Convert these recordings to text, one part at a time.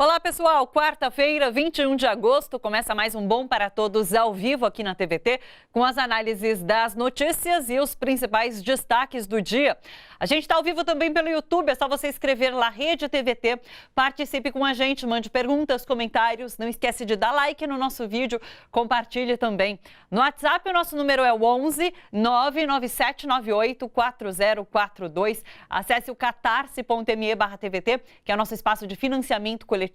Olá pessoal, quarta-feira, 21 de agosto, começa mais um Bom para Todos ao vivo aqui na TVT, com as análises das notícias e os principais destaques do dia. A gente está ao vivo também pelo YouTube, é só você escrever lá Rede TVT, participe com a gente, mande perguntas, comentários, não esquece de dar like no nosso vídeo, compartilhe também. No WhatsApp o nosso número é o 11 99798 4042, acesse o catarse.me/TVT, que é o nosso espaço de financiamento coletivo.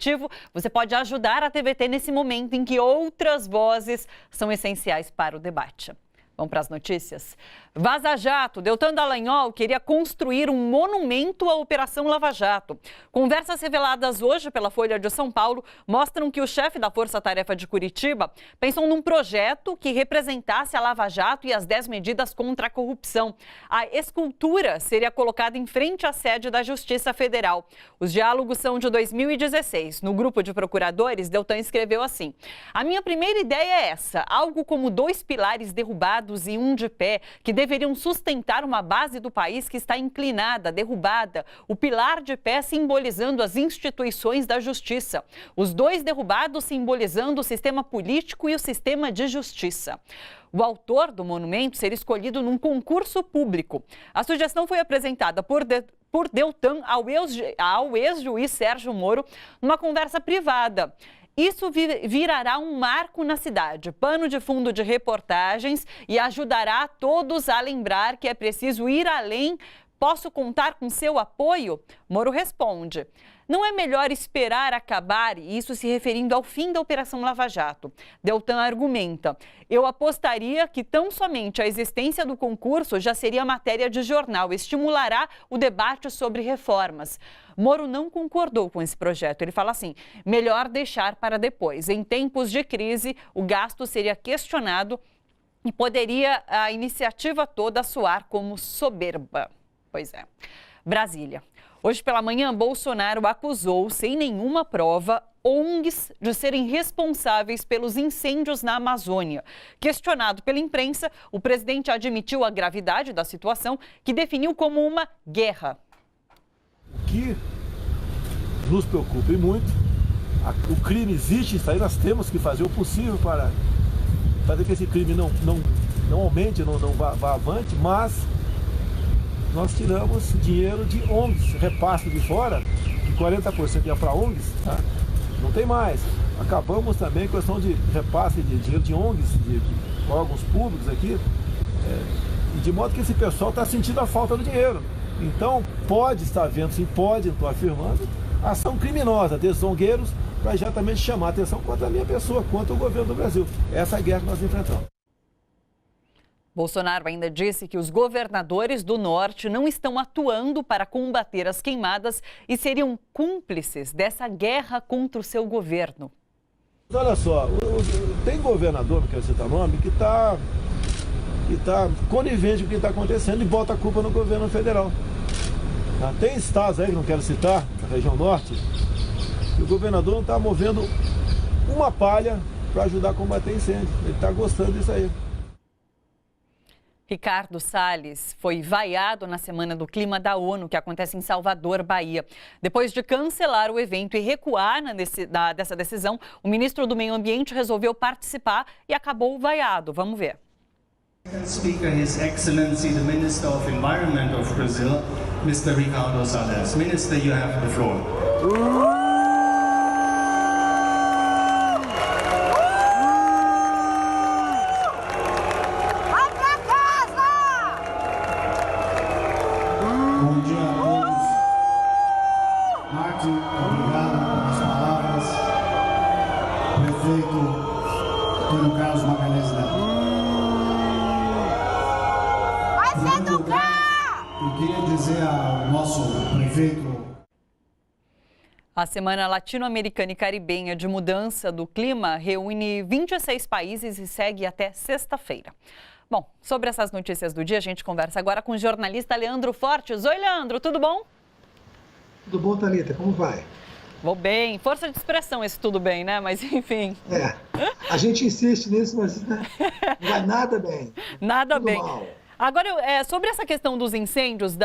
Você pode ajudar a TVT nesse momento em que outras vozes são essenciais para o debate. Vamos para as notícias? Vaza Jato. Deltan Dallagnol queria construir um monumento à Operação Lava Jato. Conversas reveladas hoje pela Folha de São Paulo mostram que o chefe da Força Tarefa de Curitiba pensou num projeto que representasse a Lava Jato e as 10 medidas contra a corrupção. A escultura seria colocada em frente à sede da Justiça Federal. Os diálogos são de 2016. No grupo de procuradores, Deltan escreveu assim: "A minha primeira ideia é essa, algo como 2 pilares derrubados e um de pé, que deveriam sustentar uma base do país que está inclinada, derrubada. O pilar de pé simbolizando as instituições da justiça. Os 2 derrubados simbolizando o sistema político e o sistema de justiça." O autor do monumento seria escolhido num concurso público. A sugestão foi apresentada por Deltan ao ex-juiz Sérgio Moro numa conversa privada. Isso virará um marco na cidade, pano de fundo de reportagens e ajudará todos a lembrar que é preciso ir além. Posso contar com seu apoio? Moro responde: "Não é melhor esperar acabar?" E isso se referindo ao fim da Operação Lava Jato. Deltan argumenta: "Eu apostaria que tão somente a existência do concurso já seria matéria de jornal, estimulará o debate sobre reformas." Moro não concordou com esse projeto. Ele fala assim: "Melhor deixar para depois. Em tempos de crise, o gasto seria questionado e poderia a iniciativa toda soar como soberba." Pois é. Brasília. Hoje pela manhã, Bolsonaro acusou, sem nenhuma prova, ONGs de serem responsáveis pelos incêndios na Amazônia. Questionado pela imprensa, o presidente admitiu a gravidade da situação, que definiu como uma guerra. O que nos preocupa e muito, o crime existe, isso aí nós temos que fazer o possível para fazer que esse crime não aumente, não vá avante, mas nós tiramos dinheiro de ONGs, repasse de fora, de 40% ia para ONGs, tá? Não tem mais. Acabamos também com a questão de repasse de dinheiro de ONGs, de órgãos públicos aqui, de modo que esse pessoal está sentindo a falta do dinheiro. Então, pode estar vendo, sim, pode, estou afirmando, ação criminosa desses zongueiros para exatamente chamar a atenção contra a minha pessoa, contra o governo do Brasil. Essa é a guerra que nós enfrentamos. Bolsonaro ainda disse que os governadores do Norte não estão atuando para combater as queimadas e seriam cúmplices dessa guerra contra o seu governo. Olha só, tem governador, não quero citar nome, que está conivente com o que está acontecendo e bota a culpa no governo federal. Tem estados aí, que não quero citar, na região norte, que o governador não está movendo uma palha para ajudar a combater incêndio. Ele está gostando disso aí. Ricardo Salles foi vaiado na Semana do Clima da ONU, que acontece em Salvador, Bahia. Depois de cancelar o evento e recuar dessa decisão, o ministro do Meio Ambiente resolveu participar e acabou vaiado. Vamos ver. Speaker, His Excellency, the Minister of Environment of Brazil, Mr. Ricardo Salles. Minister, you have the floor. Bom dia a todos. Martin, obrigado pelas palavras. Prefeito Antônio Carlos Magalhães Neto. Eu queria dizer ao nosso prefeito... A Semana Latino-Americana e Caribenha de Mudança do Clima reúne 26 países e segue até sexta-feira. Bom, sobre essas notícias do dia, a gente conversa agora com o jornalista Leandro Fortes. Oi, Leandro, tudo bom? Tudo bom, Thalita? Como vai? Vou bem. Força de expressão esse tudo bem, né? Mas enfim. A gente insiste nisso, mas não vai nada bem. Nada tudo bem. Mal. Agora, sobre essa questão dos incêndios,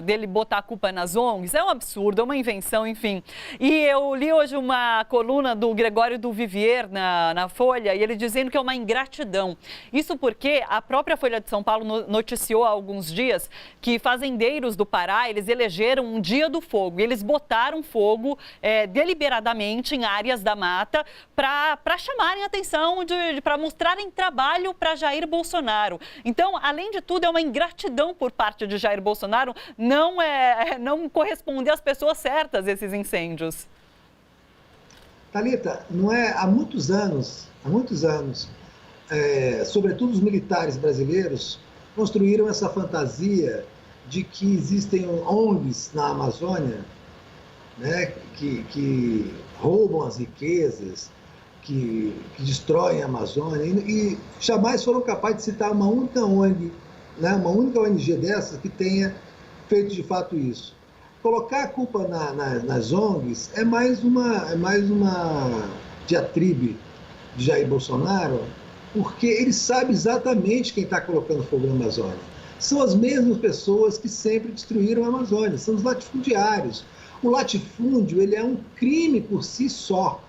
dele botar a culpa nas ONGs, é um absurdo, é uma invenção, enfim. E eu li hoje uma coluna do Gregório do Vivier na Folha, e ele dizendo que é uma ingratidão. Isso porque a própria Folha de São Paulo noticiou há alguns dias que fazendeiros do Pará, eles elegeram um dia do fogo. E eles botaram fogo deliberadamente em áreas da mata para chamarem atenção, para mostrarem trabalho para Jair Bolsonaro. Então, além de tudo, é uma ingratidão por parte de Jair Bolsonaro não corresponder às pessoas certas esses incêndios. Thalita, não é há muitos anos, sobretudo os militares brasileiros, construíram essa fantasia de que existem ONGs na Amazônia, né, que roubam as riquezas, que destroem a Amazônia, e jamais foram capazes de citar uma única ONG, né, uma única ONG dessas que tenha feito de fato isso. Colocar a culpa nas ONGs é mais uma diatribe de Jair Bolsonaro, porque ele sabe exatamente quem está colocando fogo na Amazônia. São as mesmas pessoas que sempre destruíram a Amazônia, são os latifundiários. O latifúndio, ele é um crime por si só.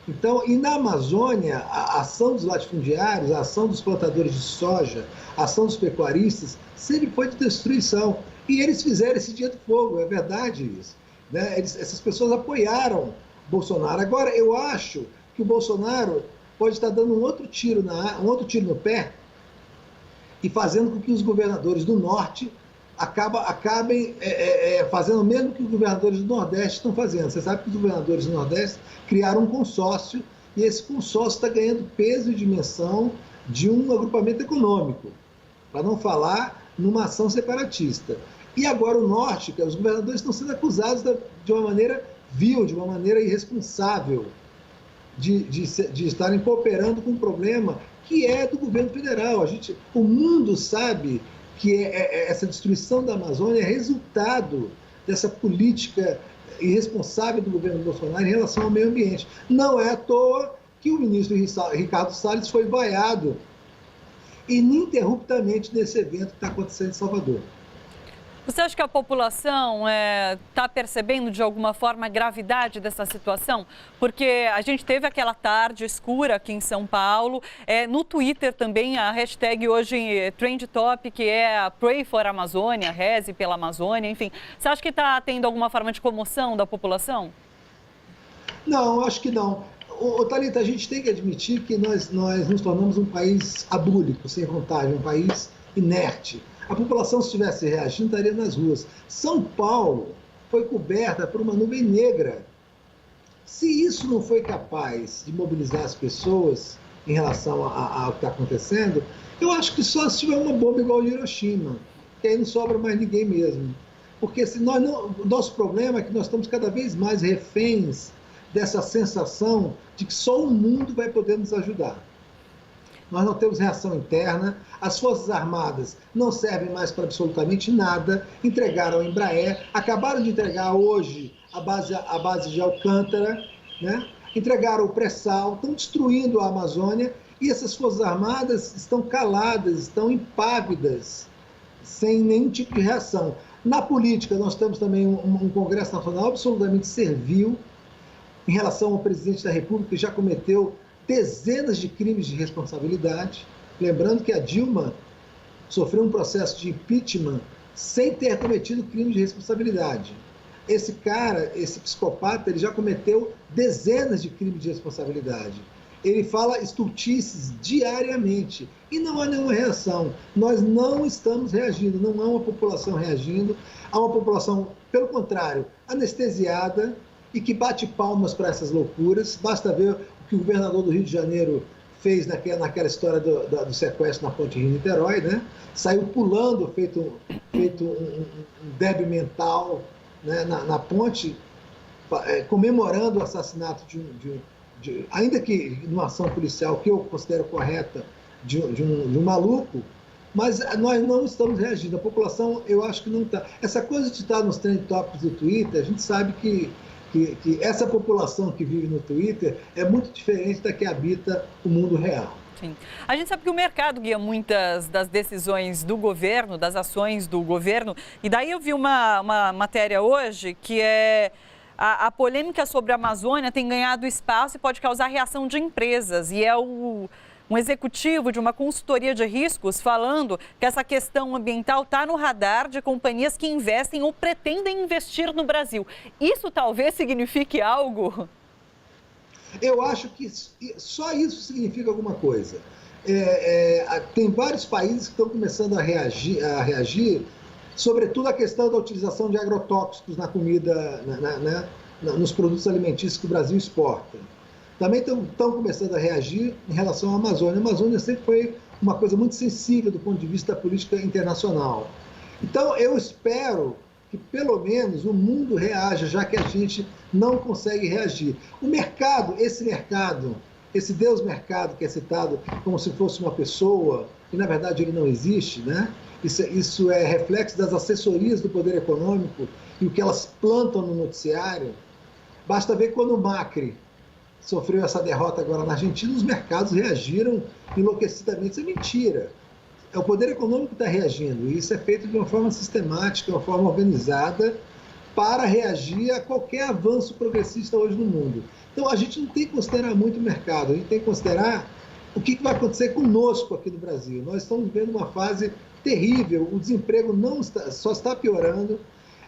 Então, e na Amazônia, a ação dos latifundiários, a ação dos plantadores de soja, a ação dos pecuaristas, sempre foi de destruição. E eles fizeram esse dia do fogo, é verdade isso. Né? Essas pessoas apoiaram Bolsonaro. Agora, eu acho que o Bolsonaro pode estar dando um outro tiro no pé e fazendo com que os governadores do Norte acabem fazendo o mesmo que os governadores do Nordeste estão fazendo. Você sabe que os governadores do Nordeste criaram um consórcio e esse consórcio está ganhando peso e dimensão de um agrupamento econômico, para não falar numa ação separatista. E agora o Norte, que os governadores estão sendo acusados de uma maneira vil, de uma maneira irresponsável, de estarem cooperando com um problema que é do governo federal. O mundo sabe que essa destruição da Amazônia é resultado dessa política irresponsável do governo Bolsonaro em relação ao meio ambiente. Não é à toa que o ministro Ricardo Salles foi vaiado ininterruptamente nesse evento que está acontecendo em Salvador. Você acha que a população está percebendo de alguma forma a gravidade dessa situação? Porque a gente teve aquela tarde escura aqui em São Paulo. No Twitter também a hashtag hoje Trend Topic é Pray for Amazônia, reze pela Amazônia, enfim. Você acha que está tendo alguma forma de comoção da população? Não, acho que não. Thalita, a gente tem que admitir que nós nos tornamos um país abúlico, sem vontade, um país inerte. A população, se estivesse reagindo, estaria nas ruas. São Paulo foi coberta por uma nuvem negra. Se isso não foi capaz de mobilizar as pessoas em relação ao que está acontecendo, eu acho que só se tiver uma bomba igual a Hiroshima, que aí não sobra mais ninguém mesmo. Porque o nosso problema é que nós estamos cada vez mais reféns dessa sensação de que só o mundo vai poder nos ajudar. Nós não temos reação interna, as Forças Armadas não servem mais para absolutamente nada, entregaram a Embraer, acabaram de entregar hoje a base de Alcântara, né? Entregaram o pré-sal, estão destruindo a Amazônia e essas Forças Armadas estão caladas, estão impávidas, sem nenhum tipo de reação. Na política, nós temos também um Congresso Nacional absolutamente servil em relação ao presidente da República, que já cometeu dezenas de crimes de responsabilidade. Lembrando que a Dilma sofreu um processo de impeachment sem ter cometido crime de responsabilidade. Esse cara, esse psicopata, ele já cometeu dezenas de crimes de responsabilidade. Ele fala estultices diariamente e não há nenhuma reação. Nós não estamos reagindo, não há uma população reagindo, há uma população, pelo contrário, anestesiada e que bate palmas para essas loucuras. Basta ver o que o governador do Rio de Janeiro fez naquela história do sequestro na ponte Rio-Niterói, né? Saiu pulando, feito um débil mental, né? na ponte, comemorando o assassinato ainda que numa ação policial que eu considero correta, de um maluco, mas nós não estamos reagindo. A população, eu acho que não está. Essa coisa de estar nos trend topics do Twitter, a gente sabe que essa população que vive no Twitter é muito diferente da que habita o mundo real. Sim. A gente sabe que o mercado guia muitas das decisões do governo, das ações do governo. E daí eu vi uma matéria hoje que é a polêmica sobre a Amazônia tem ganhado espaço e pode causar reação de empresas. E é um executivo de uma consultoria de riscos falando que essa questão ambiental está no radar de companhias que investem ou pretendem investir no Brasil. Isso talvez signifique algo? Eu acho que só isso significa alguma coisa. Tem vários países que estão começando a reagir, sobretudo a questão da utilização de agrotóxicos na comida, nos produtos alimentícios que o Brasil exporta. Também estão começando a reagir em relação à Amazônia. A Amazônia sempre foi uma coisa muito sensível do ponto de vista da política internacional. Então, eu espero que pelo menos o mundo reaja, já que a gente não consegue reagir. O mercado, esse Deus mercado que é citado como se fosse uma pessoa, e na verdade ele não existe, né? Isso é reflexo das assessorias do poder econômico e o que elas plantam no noticiário. Basta ver quando o Macri sofreu essa derrota agora na Argentina, os mercados reagiram enlouquecidamente. Isso é mentira. É o poder econômico que está reagindo, e isso é feito de uma forma sistemática, de uma forma organizada, para reagir a qualquer avanço progressista hoje no mundo. Então, a gente não tem que considerar muito o mercado, a gente tem que considerar o que vai acontecer conosco aqui no Brasil. Nós estamos vivendo uma fase terrível, o desemprego só está piorando.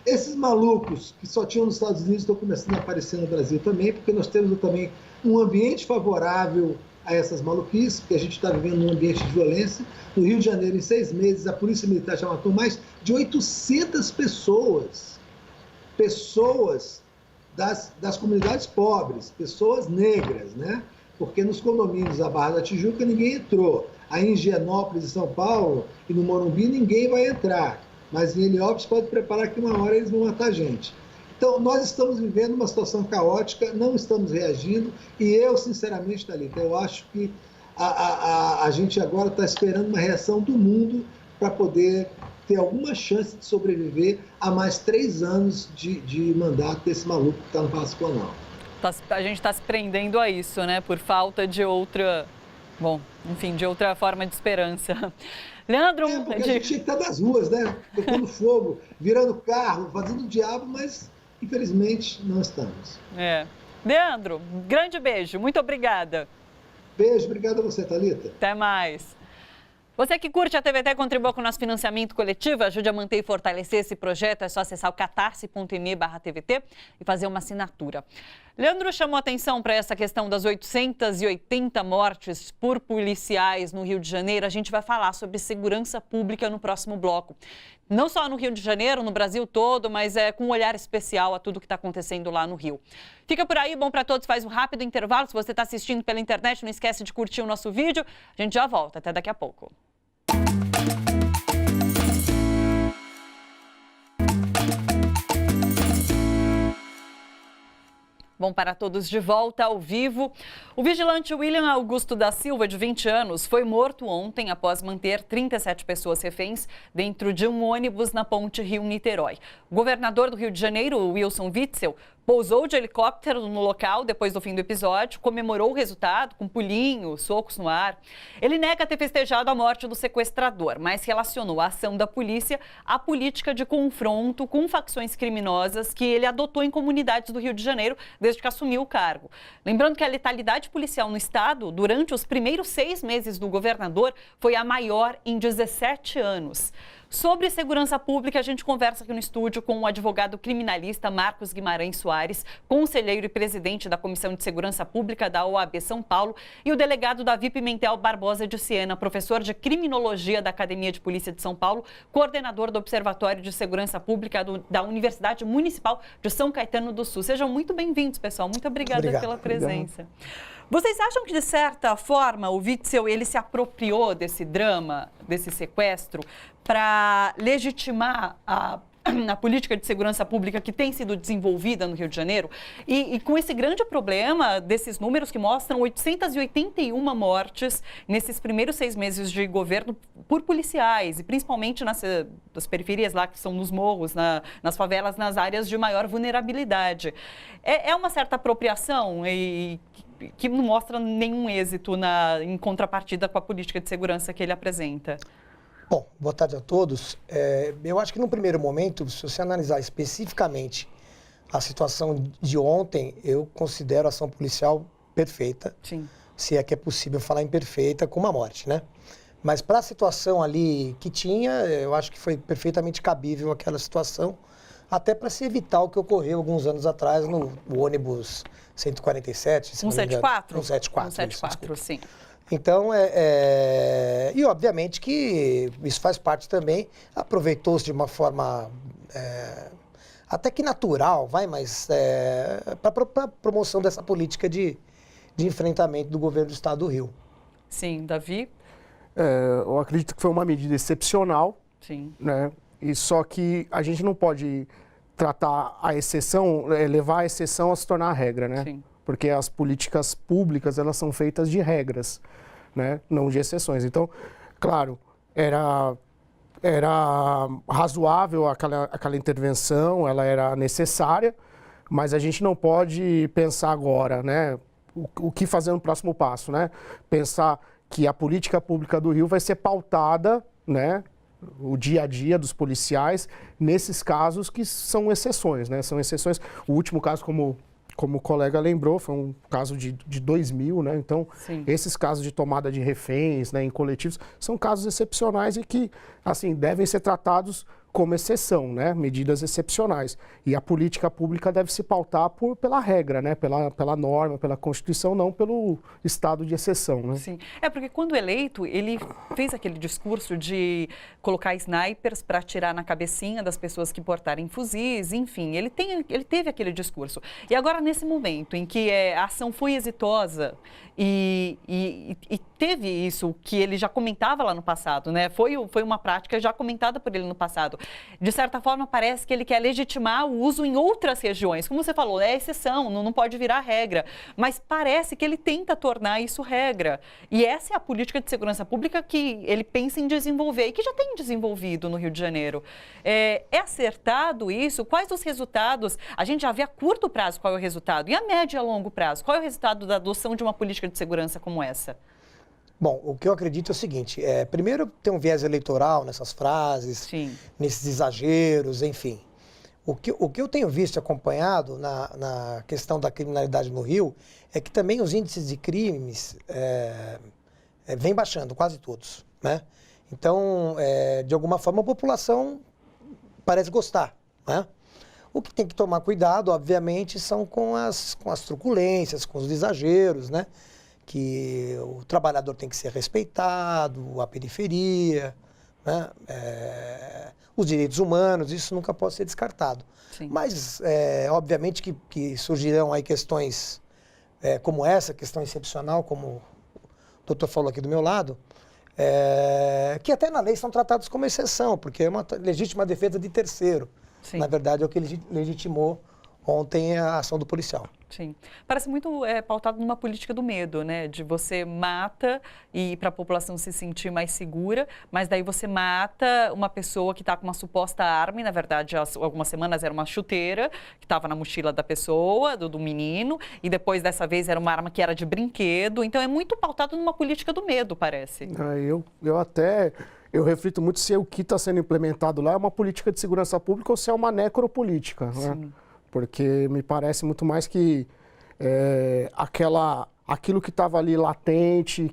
Esses malucos que só tinham nos Estados Unidos estão começando a aparecer no Brasil também, porque nós temos também um ambiente favorável a essas maluquices, porque a gente está vivendo num ambiente de violência. No Rio de Janeiro, em 6 meses, a Polícia Militar já matou mais de 800 pessoas das comunidades pobres, pessoas negras, né? Porque nos condomínios da Barra da Tijuca ninguém entrou. Aí em Higienópolis, em São Paulo, e no Morumbi ninguém vai entrar. Mas em Heliópolis pode preparar que uma hora eles vão matar a gente. Então, nós estamos vivendo uma situação caótica, não estamos reagindo, e eu, sinceramente, Thalita, eu acho que a gente agora está esperando uma reação do mundo para poder ter alguma chance de sobreviver a mais 3 anos de mandato desse maluco que está no Palácio Planalto. A gente está se prendendo a isso, né? Por falta de outra... Bom, enfim, de outra forma de esperança. Leandro... Porque a gente tinha que estar nas ruas, né? Tocando fogo, virando carro, fazendo o diabo, mas... Infelizmente, não estamos. Leandro, grande beijo. Muito obrigada. Beijo, obrigado a você, Thalita. Até mais. Você que curte a TVT, contribua com o nosso financiamento coletivo, ajude a manter e fortalecer esse projeto. É só acessar o catarse.me/TVT e fazer uma assinatura. Leandro chamou atenção para essa questão das 880 mortes por policiais no Rio de Janeiro. A gente vai falar sobre segurança pública no próximo bloco. Não só no Rio de Janeiro, no Brasil todo, mas com um olhar especial a tudo que está acontecendo lá no Rio. Fica por aí, bom para todos, faz um rápido intervalo. Se você está assistindo pela internet, não esquece de curtir o nosso vídeo. A gente já volta, até daqui a pouco. Bom para todos, de volta ao vivo. O vigilante William Augusto da Silva, de 20 anos, foi morto ontem após manter 37 pessoas reféns dentro de um ônibus na ponte Rio-Niterói. O governador do Rio de Janeiro, Wilson Witzel, pousou de helicóptero no local depois do fim do episódio, comemorou o resultado com pulinhos, socos no ar. Ele nega ter festejado a morte do sequestrador, mas relacionou a ação da polícia à política de confronto com facções criminosas que ele adotou em comunidades do Rio de Janeiro desde que assumiu o cargo. Lembrando que a letalidade policial no estado, durante os primeiros 6 meses do governador, foi a maior em 17 anos. Sobre segurança pública, a gente conversa aqui no estúdio com o advogado criminalista Marcos Guimarães Soares, conselheiro e presidente da Comissão de Segurança Pública da OAB São Paulo, e o delegado Davi Pimentel Barbosa de Siena, professor de Criminologia da Academia de Polícia de São Paulo, coordenador do Observatório de Segurança Pública da Universidade Municipal de São Caetano do Sul. Sejam muito bem-vindos, pessoal. Muito obrigada pela presença. Obrigado. Vocês acham que, de certa forma, o Witzel ele se apropriou desse drama, desse sequestro, para legitimar a política de segurança pública que tem sido desenvolvida no Rio de Janeiro e com esse grande problema desses números que mostram 881 mortes nesses primeiros 6 meses de governo por policiais e principalmente nas periferias lá que são nos morros, nas favelas, nas áreas de maior vulnerabilidade. É uma certa apropriação e que não mostra nenhum êxito em contrapartida com a política de segurança que ele apresenta. Bom, boa tarde a todos. Eu acho que no primeiro momento, se você analisar especificamente a situação de ontem, eu considero a ação policial perfeita. Sim. Se é que é possível falar em perfeita com uma morte, né? Mas para a situação ali que tinha, eu acho que foi perfeitamente cabível aquela situação, até para se evitar o que ocorreu alguns anos atrás no ônibus 147, se não me engano. 174? 174, sim. Então, e obviamente que isso faz parte também, aproveitou-se de uma forma até que natural, mas para a promoção dessa política de enfrentamento do governo do Estado do Rio. Sim, Davi? Eu acredito que foi uma medida excepcional, Sim. Né? E só que a gente não pode tratar a exceção, levar a exceção a se tornar a regra, né? Sim. Porque as políticas públicas, elas são feitas de regras, né? Não de exceções. Então, claro, era razoável aquela intervenção, ela era necessária, mas a gente não pode pensar agora, né? O que fazer no próximo passo, né? Pensar que a política pública do Rio vai ser pautada, né? O dia a dia dos policiais nesses casos que são exceções, né? São exceções. O último caso, como o colega lembrou, foi um caso de 2000, né? Então, Sim. Esses casos de tomada de reféns, né, em coletivos, são casos excepcionais e que, assim, devem ser tratados como exceção, né? Medidas excepcionais. E a política pública deve se pautar pela regra, né? Pela norma, pela Constituição, não pelo estado de exceção, né? Sim. Porque quando eleito, ele fez aquele discurso de colocar snipers para atirar na cabecinha das pessoas que portarem fuzis, enfim, ele teve aquele discurso. E agora, nesse momento em que a ação foi exitosa e teve isso que ele já comentava lá no passado, né? Foi uma prática já comentada por ele no passado. De certa forma, parece que ele quer legitimar o uso em outras regiões. Como você falou, é exceção, não pode virar regra. Mas parece que ele tenta tornar isso regra. E essa é a política de segurança pública que ele pensa em desenvolver e que já tem desenvolvido no Rio de Janeiro. É acertado isso? Quais os resultados? A gente já vê a curto prazo qual é o resultado. E a médio e a longo prazo? Qual é o resultado da adoção de uma política de segurança como essa? Bom, o que eu acredito é o seguinte, primeiro tem um viés eleitoral nessas frases, Sim. nesses exageros, enfim. O que eu tenho visto e acompanhado na questão da criminalidade no Rio é que também os índices de crimes vêm baixando, quase todos, né? Então, de alguma forma, a população parece gostar, né? O que tem que tomar cuidado, obviamente, são com as truculências, com os exageros, né? Que o trabalhador tem que ser respeitado, a periferia, né? Os direitos humanos, isso nunca pode ser descartado. Sim. Mas, obviamente, que surgirão aí questões como essa, questão excepcional, como o doutor falou aqui do meu lado, que até na lei são tratados como exceção, porque é uma legítima defesa de terceiro. Sim. Na verdade, é o que legitimou ontem a ação do policial. Sim. Parece muito pautado numa política do medo, né? De você mata e para a população se sentir mais segura, mas daí você mata uma pessoa que está com uma suposta arma e, na verdade, há algumas semanas era uma chuteira que estava na mochila da pessoa, do menino, e depois dessa vez era uma arma que era de brinquedo. Então é muito pautado numa política do medo, parece. Eu reflito muito se o que está sendo implementado lá é uma política de segurança pública ou se é uma necropolítica, né? Porque me parece muito mais que aquilo que estava ali latente,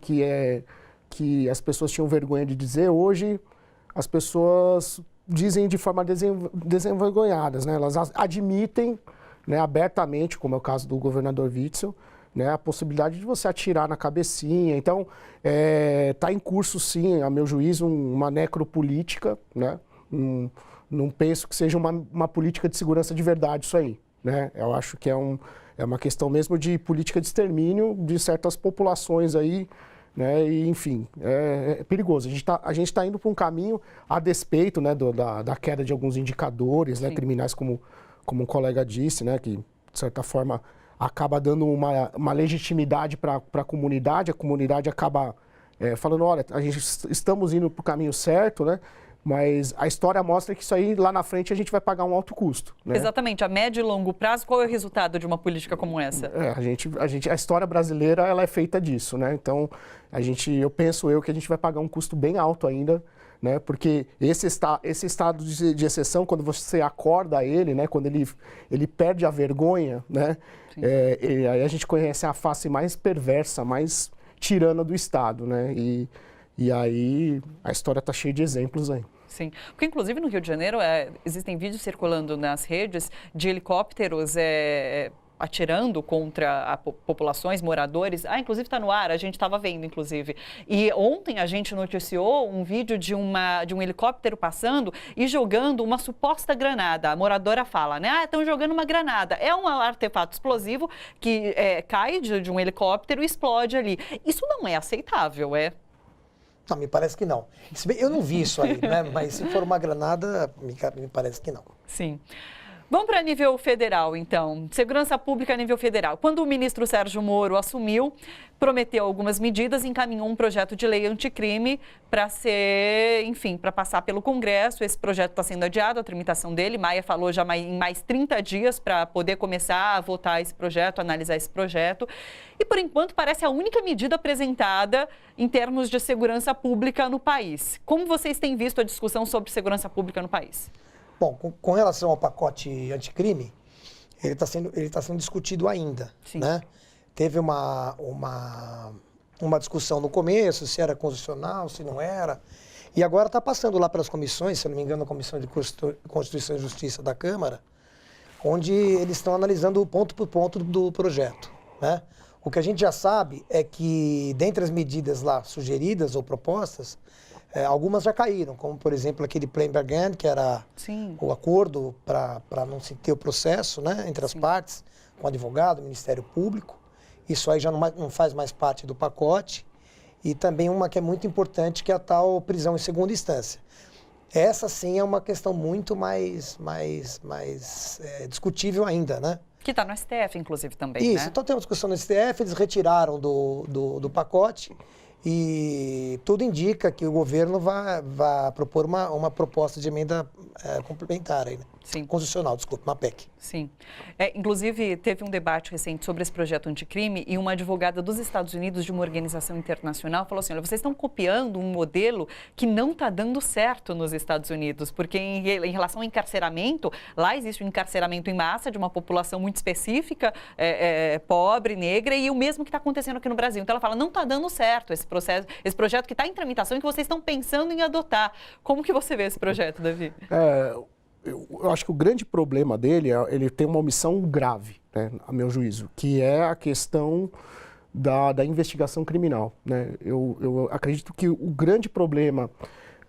que as pessoas tinham vergonha de dizer, hoje as pessoas dizem de forma desenvergonhadas, né? Elas admitem, né, abertamente, como é o caso do governador Witzel, né, a possibilidade de você atirar na cabecinha. Então, está em curso, sim, a meu juízo, uma necropolítica, né? Não penso que seja uma política de segurança de verdade isso aí, né? Eu acho que é uma questão mesmo de política de extermínio de certas populações aí, né? E, enfim, é perigoso. A gente tá indo para um caminho a despeito, né, da queda de alguns indicadores, né, criminais, como um colega disse, né, que, de certa forma, acaba dando uma legitimidade para a comunidade acaba falando, olha, estamos indo para o caminho certo, né? Mas a história mostra que isso aí, lá na frente, a gente vai pagar um alto custo, né? Exatamente. A médio e longo prazo, qual é o resultado de uma política como essa? A história brasileira, ela é feita disso, né? Então, eu penso que a gente vai pagar um custo bem alto ainda, né? Porque esse estado de exceção, quando você acorda ele, né? Quando ele perde a vergonha, né? Aí a gente conhece a face mais perversa, mais tirana do Estado, né? E aí a história está cheia de exemplos aí. Sim, porque inclusive no Rio de Janeiro existem vídeos circulando nas redes de helicópteros atirando contra populações, moradores. Inclusive está no ar, a gente estava vendo, inclusive. E ontem a gente noticiou um vídeo de um helicóptero passando e jogando uma suposta granada. A moradora fala, né? Estão jogando uma granada. É um artefato explosivo que cai de um helicóptero e explode ali. Isso não é aceitável, é? Não, me parece que não. Eu não vi isso aí, né? Mas se for uma granada, me parece que não. Sim. Vamos para nível federal, então. Segurança pública a nível federal. Quando o ministro Sérgio Moro assumiu, prometeu algumas medidas, encaminhou um projeto de lei anticrime para para passar pelo Congresso. Esse projeto está sendo adiado, a tramitação dele. Maia falou já em mais 30 dias para poder começar a votar esse projeto, analisar esse projeto. E, por enquanto, parece a única medida apresentada em termos de segurança pública no país. Como vocês têm visto a discussão sobre segurança pública no país? Bom, com relação ao pacote anticrime, ele está sendo discutido ainda, né? Teve uma discussão no começo, se era constitucional, se não era, e agora está passando lá pelas comissões, se eu não me engano, a Comissão de Constituição e Justiça da Câmara, onde eles estão analisando ponto por ponto do projeto, né? O que a gente já sabe é que, dentre as medidas lá sugeridas ou propostas, algumas já caíram, como, por exemplo, aquele plain bargain, que era o acordo para não se ter o processo, né, entre as partes, com o advogado, o Ministério Público. Isso aí já não faz mais parte do pacote. E também uma que é muito importante, que é a tal prisão em segunda instância. Essa, sim, é uma questão muito mais discutível ainda, né? Que está no STF, inclusive, também, Isso, né? Então tem uma discussão no STF, eles retiraram do pacote. E tudo indica que o governo vai propor uma proposta de emenda complementar, aí, né? Sim. Constitucional, desculpa, uma PEC. Sim. Inclusive, teve um debate recente sobre esse projeto anticrime e uma advogada dos Estados Unidos de uma organização internacional falou assim, olha, vocês estão copiando um modelo que não está dando certo nos Estados Unidos, porque em relação ao encarceramento, lá existe um encarceramento em massa de uma população muito específica, pobre, negra, e o mesmo que está acontecendo aqui no Brasil. Então, ela fala, não está dando certo esse projeto que está em tramitação e que vocês estão pensando em adotar. Como que você vê esse projeto, Davi? Eu acho que o grande problema dele ele tem uma omissão grave, né, a meu juízo, que é a questão da investigação criminal, né? Eu acredito que o grande problema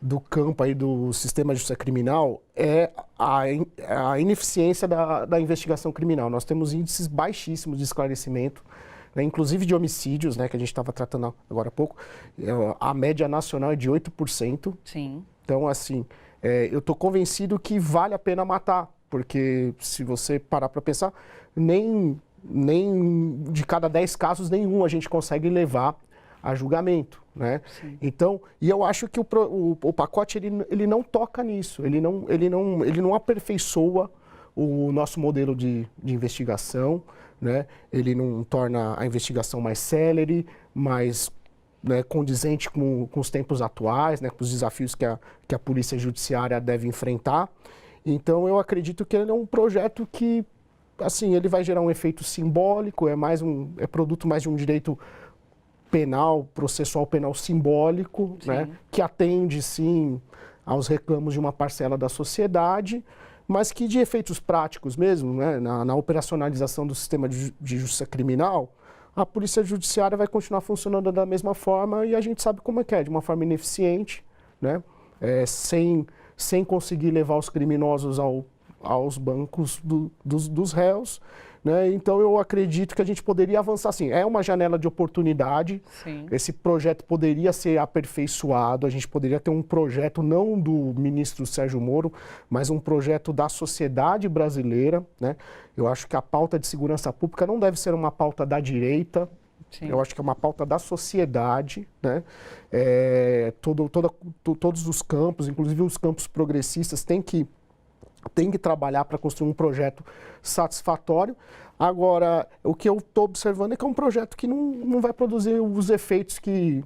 do campo aí do sistema de justiça criminal é a ineficiência da investigação criminal. Nós temos índices baixíssimos de esclarecimento, né, inclusive de homicídios, né, que a gente estava tratando agora há pouco. A média nacional é de 8%. Sim. Então, assim, eu estou convencido que vale a pena matar, porque se você parar para pensar, nem de cada 10 casos, nenhum a gente consegue levar a julgamento, né? Sim. Então, e eu acho que o pacote ele não toca nisso, ele não aperfeiçoa o nosso modelo de investigação, né? Ele não torna a investigação mais célere, mais, né, condizente com os tempos atuais, né, com os desafios que a Polícia Judiciária deve enfrentar. Então, eu acredito que ele é um projeto que, assim, ele vai gerar um efeito simbólico, é produto mais de um direito penal, processual penal simbólico, né, que atende, sim, aos reclamos de uma parcela da sociedade, mas que de efeitos práticos mesmo, né, na operacionalização do sistema de justiça criminal, a Polícia Judiciária vai continuar funcionando da mesma forma e a gente sabe como é que é, de uma forma ineficiente, né? Sem conseguir levar os criminosos aos bancos dos réus. Né? Então, eu acredito que a gente poderia avançar assim. É uma janela de oportunidade. Sim. Esse projeto poderia ser aperfeiçoado. A gente poderia ter um projeto não do ministro Sérgio Moro, mas um projeto da sociedade brasileira. Né? Eu acho que a pauta de segurança pública não deve ser uma pauta da direita. Sim. Eu acho que é uma pauta da sociedade. Né? Todos os campos, inclusive os campos progressistas, têm que trabalhar para construir um projeto satisfatório. Agora, o que eu estou observando é que é um projeto que não vai produzir os efeitos que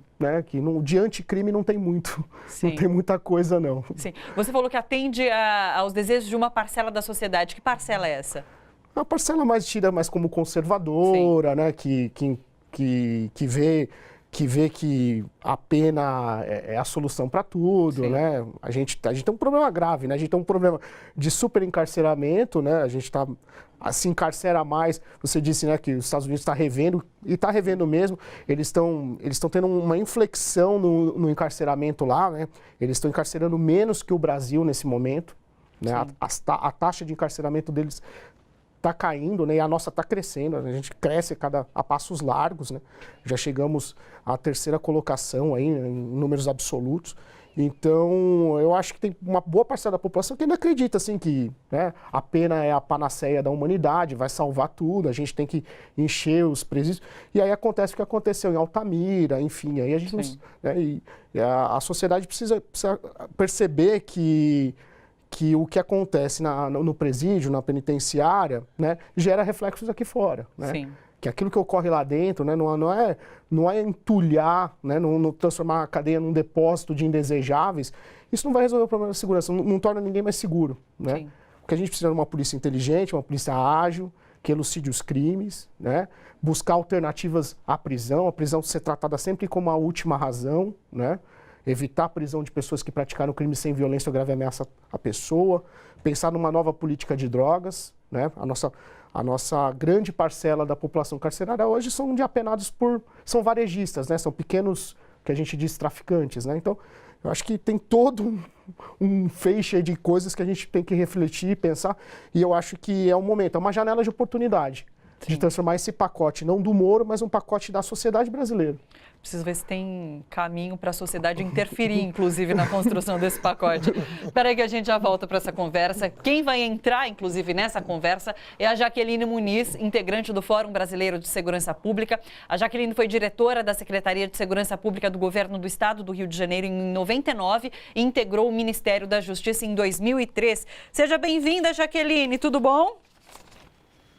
de anticrime não tem muito. Sim. Não tem muita coisa, não. Sim. Você falou que atende aos desejos de uma parcela da sociedade. Que parcela é essa? A parcela mais tida mais como conservadora, né? Que vê que a pena é a solução para tudo, sim, né? A gente tem um problema grave, né? A gente tem um problema de superencarceramento, né? A gente se encarcera mais. Você disse, né, que os Estados Unidos está revendo, e está revendo mesmo. Eles estão tendo uma inflexão no encarceramento lá, né? Eles estão encarcerando menos que o Brasil nesse momento, né? A taxa de encarceramento deles está caindo, né? E a nossa está crescendo, a gente cresce a passos largos, né? Já chegamos à terceira colocação aí, em números absolutos. Então, eu acho que tem uma boa parcela da população que ainda acredita assim, que, né, a pena é a panaceia da humanidade, vai salvar tudo, a gente tem que encher os presídios. E aí acontece o que aconteceu em Altamira, enfim, aí a gente a sociedade precisa perceber que o que acontece no presídio, na penitenciária, né, gera reflexos aqui fora, né? Sim. Que aquilo que ocorre lá dentro, né, não é entulhar, né, não transformar a cadeia num depósito de indesejáveis. Isso não vai resolver o problema da segurança, não torna ninguém mais seguro, né? Sim. Porque a gente precisa de uma polícia inteligente, uma polícia ágil, que elucide os crimes, né? Buscar alternativas à prisão, a prisão ser tratada sempre como a última razão, né? Evitar a prisão de pessoas que praticaram crime sem violência ou grave ameaça à pessoa, pensar numa nova política de drogas, né? A nossa grande parcela da população carcerária hoje são de apenados são varejistas, né? São pequenos, que a gente diz, traficantes, né? Então, eu acho que tem todo um feixe de coisas que a gente tem que refletir e pensar, e eu acho que é um momento, é uma janela de oportunidade. Sim. De transformar esse pacote, não do Moro, mas um pacote da sociedade brasileira. Preciso ver se tem caminho para a sociedade interferir, inclusive, na construção desse pacote. Espera aí que a gente já volta para essa conversa. Quem vai entrar, inclusive, nessa conversa é a Jaqueline Muniz, integrante do Fórum Brasileiro de Segurança Pública. A Jaqueline foi diretora da Secretaria de Segurança Pública do Governo do Estado do Rio de Janeiro em 99 e integrou o Ministério da Justiça em 2003. Seja bem-vinda, Jaqueline. Tudo bom?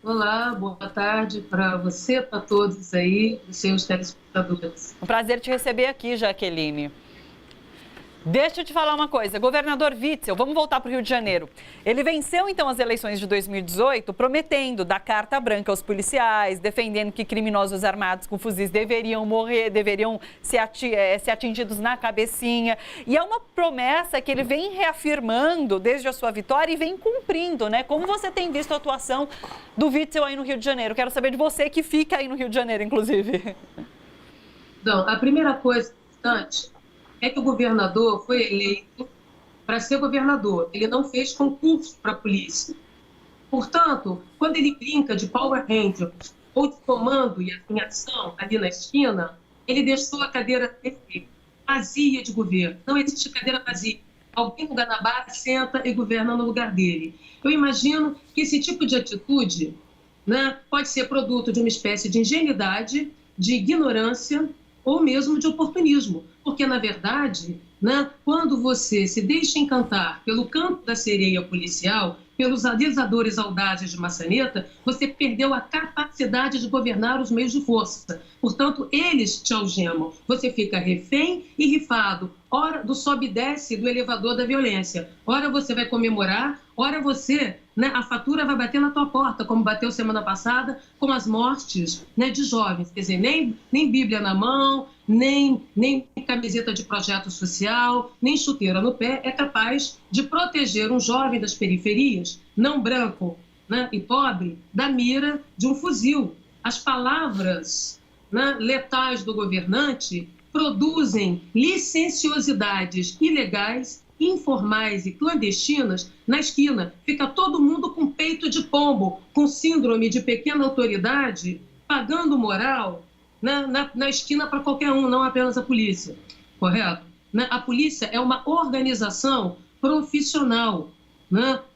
Olá, boa tarde para você, para todos aí, os seus telespectadores. Um prazer te receber aqui, Jaqueline. Deixa eu te falar uma coisa, governador Witzel, vamos voltar para o Rio de Janeiro. Ele venceu então as eleições de 2018, prometendo dar carta branca aos policiais, defendendo que criminosos armados com fuzis deveriam morrer, deveriam ser atingidos na cabecinha. E é uma promessa que ele vem reafirmando desde a sua vitória e vem cumprindo, né? Como você tem visto a atuação do Witzel aí no Rio de Janeiro? Quero saber de você que fica aí no Rio de Janeiro, inclusive. Então, a primeira coisa importante é que o governador foi eleito para ser governador. Ele não fez concurso para a polícia. Portanto, quando ele brinca de Power Rangers ou de comando e em ação ali na esquina, ele deixou a cadeira vazia de governo. Não existe cadeira vazia. Alguém no Guanabara senta e governa no lugar dele. Eu imagino que esse tipo de atitude, né, pode ser produto de uma espécie de ingenuidade, de ignorância ou mesmo de oportunismo. Porque, na verdade, né, quando você se deixa encantar pelo canto da sereia policial, pelos alisadores audazes de maçaneta, você perdeu a capacidade de governar os meios de força. Portanto, eles te algemam. Você fica refém e rifado. Ora do sobe e desce do elevador da violência. Ora você vai comemorar, ora você, né, a fatura vai bater na tua porta, como bateu semana passada com as mortes, né, de jovens. Quer dizer, nem Bíblia na mão, nem camiseta de projeto social, nem chuteira no pé é capaz de proteger um jovem das periferias, não branco, né, e pobre, da mira de um fuzil. As palavras, né, letais do governante produzem licenciosidades ilegais informais e clandestinas na esquina. Fica todo mundo com peito de pombo, com síndrome de pequena autoridade, pagando moral na esquina para qualquer um, não apenas a polícia. Correto? A polícia é uma organização profissional.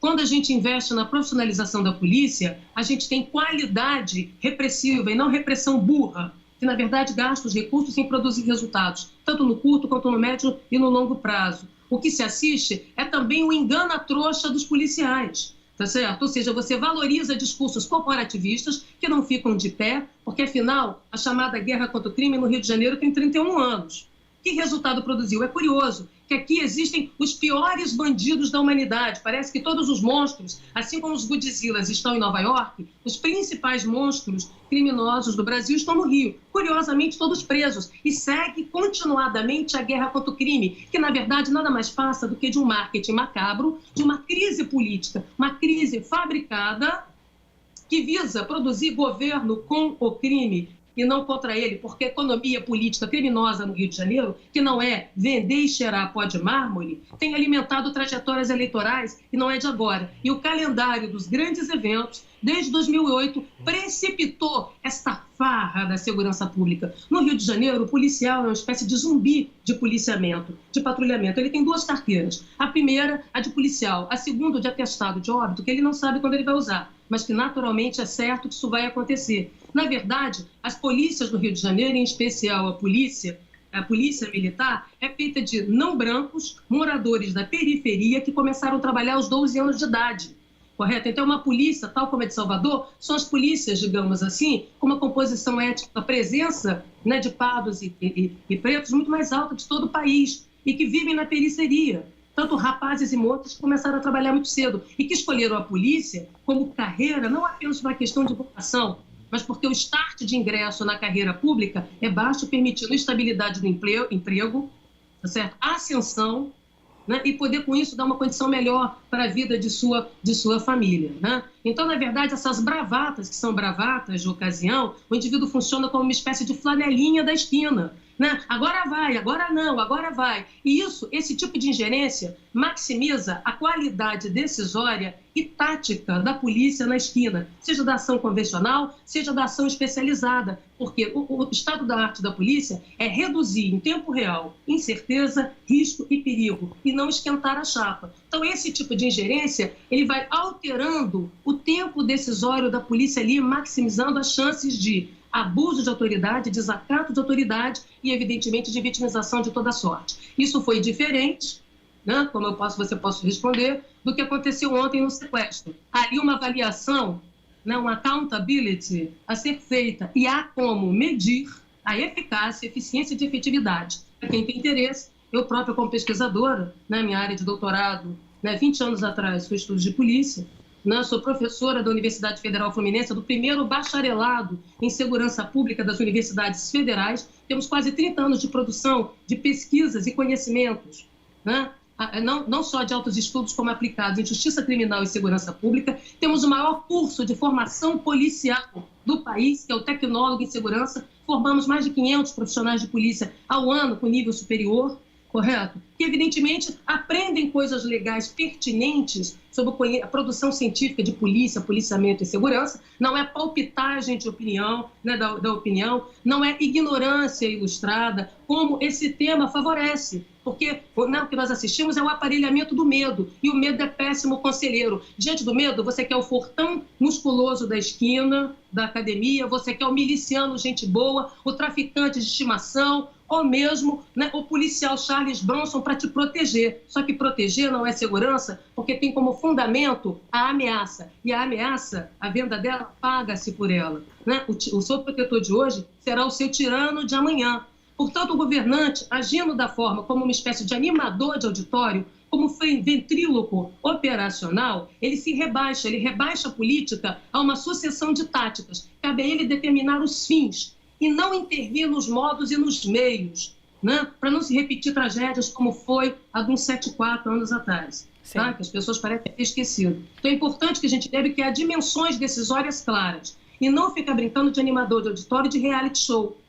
Quando a gente investe na profissionalização da polícia, a gente tem qualidade repressiva e não repressão burra, que na verdade gasta os recursos sem produzir resultados, tanto no curto quanto no médio e no longo prazo. O que se assiste é também o engana-trouxa dos policiais, tá certo? Ou seja, você valoriza discursos corporativistas que não ficam de pé, porque afinal a chamada guerra contra o crime no Rio de Janeiro tem 31 anos. Que resultado produziu? É curioso que aqui existem os piores bandidos da humanidade. Parece que todos os monstros, assim como os Godzillas estão em Nova York, os principais monstros criminosos do Brasil estão no Rio. Curiosamente, todos presos. E segue continuadamente a guerra contra o crime, que na verdade nada mais passa do que de um marketing macabro, de uma crise política, uma crise fabricada que visa produzir governo com o crime e não contra ele, porque a economia política criminosa no Rio de Janeiro, que não é vender e cheirar pó de mármore, tem alimentado trajetórias eleitorais e não é de agora. E o calendário dos grandes eventos, desde 2008, precipitou esta farra da segurança pública. No Rio de Janeiro, o policial é uma espécie de zumbi de policiamento, de patrulhamento. Ele tem duas carteiras. A primeira, a de policial. A segunda, de atestado de óbito, que ele não sabe quando ele vai usar, mas que naturalmente é certo que isso vai acontecer. Na verdade, as polícias do Rio de Janeiro, em especial a polícia militar, é feita de não brancos, moradores da periferia que começaram a trabalhar aos 12 anos de idade. Correto? Então, uma polícia, tal como a de Salvador, são as polícias, digamos assim, com uma composição étnica, a presença de pardos e pretos muito mais alta de todo o país e que vivem na periferia. Tanto rapazes e moças que começaram a trabalhar muito cedo e que escolheram a polícia como carreira, não apenas por uma questão de vocação, mas porque o start de ingresso na carreira pública é baixo, permitindo estabilidade do emprego, tá certo? Ascensão, e poder, com isso, dar uma condição melhor para a vida de sua família. Então, na verdade, essas bravatas, que são bravatas de ocasião, o indivíduo funciona como uma espécie de flanelinha da esquina. Agora vai, agora não, agora vai. E esse tipo de ingerência maximiza a qualidade decisória e tática da polícia na esquina, seja da ação convencional, seja da ação especializada, porque o estado da arte da polícia é reduzir em tempo real incerteza, risco e perigo, e não esquentar a chapa. Então, esse tipo de ingerência, ele vai alterando o tempo decisório da polícia ali, maximizando as chances de abuso de autoridade, desacato de autoridade e, evidentemente, de vitimização de toda sorte. Isso foi diferente, como você pode responder, do que aconteceu ontem no sequestro. Há ali uma avaliação, uma accountability a ser feita e há como medir a eficácia, eficiência e efetividade. Para quem tem interesse, eu própria como pesquisadora, na minha área de doutorado, 20 anos atrás, fui estudo de polícia, sou professora da Universidade Federal Fluminense, do primeiro bacharelado em segurança pública das universidades federais. Temos quase 30 anos de produção de pesquisas e conhecimentos, não só de altos estudos como aplicados em justiça criminal e segurança pública. Temos o maior curso de formação policial do país, que é o Tecnólogo em Segurança. Formamos mais de 500 profissionais de polícia ao ano com nível superior. Correto? Que, evidentemente, aprendem coisas legais pertinentes sobre a produção científica de polícia, policiamento e segurança. Não é palpitagem de opinião, da opinião, não é ignorância ilustrada, como esse tema favorece. Porque o que nós assistimos é o aparelhamento do medo, e o medo é péssimo conselheiro. Diante do medo, você quer o fortão musculoso da esquina, da academia, você quer o miliciano gente boa, o traficante de estimação, ou mesmo o policial Charles Bronson para te proteger. Só que proteger não é segurança, porque tem como fundamento a ameaça. E a ameaça, a venda dela, paga-se por ela. O seu protetor de hoje será o seu tirano de amanhã. Portanto, o governante, agindo da forma como uma espécie de animador de auditório, como ventríloco operacional, ele rebaixa a política a uma sucessão de táticas. Cabe a ele determinar os fins e não intervir nos modos e nos meios, para não se repetir tragédias como foi a de 174 anos atrás, que as pessoas parecem ter esquecido. Então é importante que a gente lembre que há dimensões decisórias claras e não ficar brincando de animador de auditório de reality show.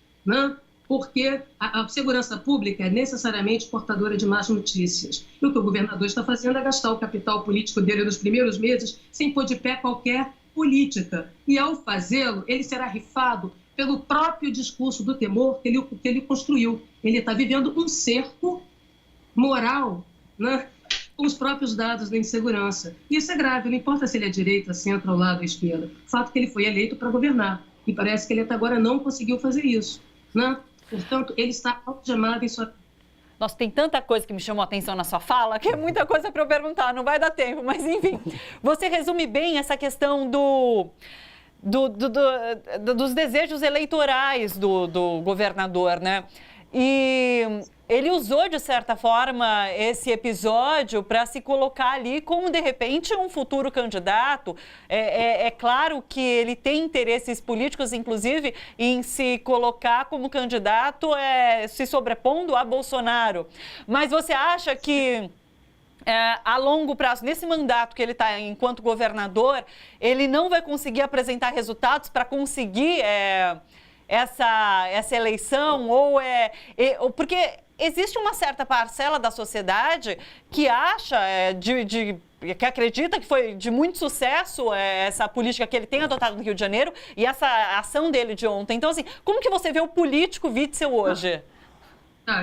porque a segurança pública é necessariamente portadora de más notícias. E o que o governador está fazendo é gastar o capital político dele nos primeiros meses sem pôr de pé qualquer política. E, ao fazê-lo, ele será rifado pelo próprio discurso do temor que ele construiu. Ele está vivendo um cerco moral, né, com os próprios dados da insegurança. E isso é grave, não importa se ele é direita, centro ou lado ou esquerda. O fato é que ele foi eleito para governar. E parece que ele até agora não conseguiu fazer isso, né? Portanto, ele está algemado em sua... Nossa, tem tanta coisa que me chamou a atenção na sua fala, que é muita coisa para eu perguntar, não vai dar tempo, mas enfim. Você resume bem essa questão dos desejos eleitorais do governador, né? E ele usou, de certa forma, esse episódio para se colocar ali como, de repente, um futuro candidato. É claro que ele tem interesses políticos, inclusive, em se colocar como candidato, se sobrepondo a Bolsonaro. Mas você acha que, a longo prazo, nesse mandato que ele está enquanto governador, ele não vai conseguir apresentar resultados para conseguir essa eleição? Porque existe uma certa parcela da sociedade que acha, que acredita que foi de muito sucesso essa política que ele tem adotado no Rio de Janeiro e essa ação dele de ontem. Então, assim, como que você vê o político Witzel hoje?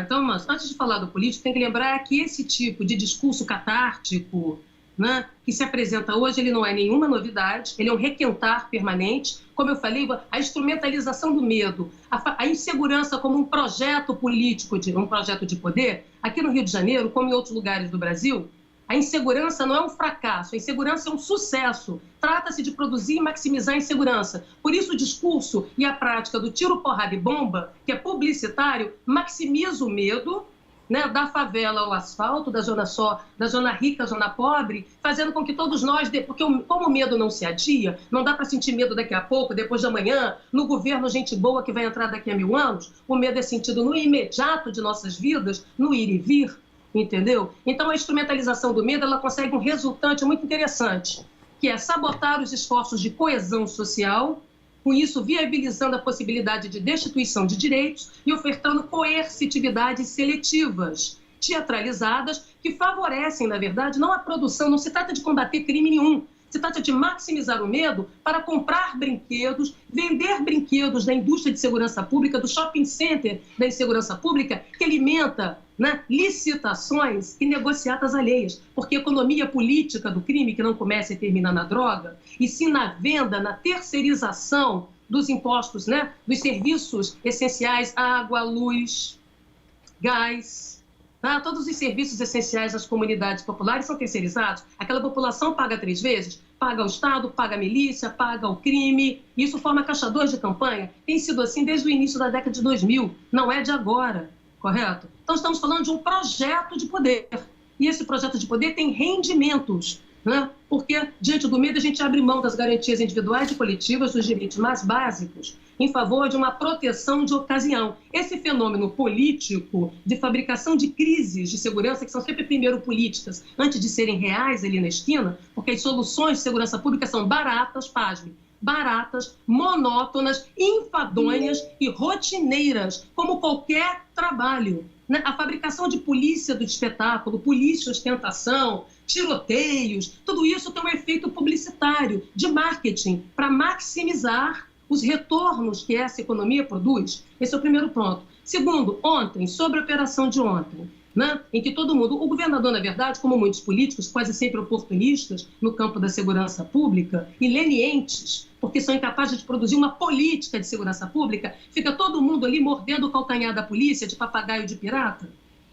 Então, mas antes de falar do político, tem que lembrar que esse tipo de discurso catártico, né, que se apresenta hoje, ele não é nenhuma novidade, ele é um requentar permanente. Como eu falei, a instrumentalização do medo, a insegurança como um projeto político, um projeto de poder. Aqui no Rio de Janeiro, como em outros lugares do Brasil, a insegurança não é um fracasso, a insegurança é um sucesso. Trata-se de produzir e maximizar a insegurança. Por isso o discurso e a prática do tiro, porrada e bomba, que é publicitário, maximiza o medo, né, da favela ao asfalto, da zona rica à zona pobre, fazendo com que todos nós, porque como o medo não se adia, não dá para sentir medo daqui a pouco, depois de amanhã, no governo gente boa que vai entrar daqui a 1000 anos, o medo é sentido no imediato de nossas vidas, no ir e vir, entendeu? Então a instrumentalização do medo, ela consegue um resultante muito interessante, que é sabotar os esforços de coesão social, com isso viabilizando a possibilidade de destituição de direitos e ofertando coercitividades seletivas, teatralizadas, que favorecem, na verdade, não a produção, não se trata de combater crime nenhum, se trata de maximizar o medo para comprar brinquedos, vender brinquedos da indústria de segurança pública, do shopping center da insegurança pública, que alimenta, né, licitações e negociatas alheias, porque a economia política do crime, que não começa e termina na droga, e sim na venda, na terceirização dos impostos, né, dos serviços essenciais, água, luz, gás, tá? Todos os serviços essenciais das comunidades populares são terceirizados. Aquela população paga 3 vezes, paga o Estado, paga a milícia, paga o crime, isso forma caçadores de campanha. Tem sido assim desde o início da década de 2000, não é de agora. Correto? Então, estamos falando de um projeto de poder. E esse projeto de poder tem rendimentos, né? Porque, diante do medo, a gente abre mão das garantias individuais e coletivas, dos direitos mais básicos, em favor de uma proteção de ocasião. Esse fenômeno político de fabricação de crises de segurança, que são sempre primeiro políticas, antes de serem reais ali na esquina, porque as soluções de segurança pública são baratas, pasme, baratas, monótonas, enfadonhas e rotineiras, como qualquer trabalho. Né? A fabricação de polícia do espetáculo, polícia ostentação, tiroteios, tudo isso tem um efeito publicitário, de marketing, para maximizar os retornos que essa economia produz. Esse é o primeiro ponto. Segundo, ontem, sobre a operação de ontem, né, em que todo mundo, o governador, na verdade, como muitos políticos, quase sempre oportunistas no campo da segurança pública e lenientes, porque são incapazes de produzir uma política de segurança pública, fica todo mundo ali mordendo o calcanhar da polícia de papagaio de pirata,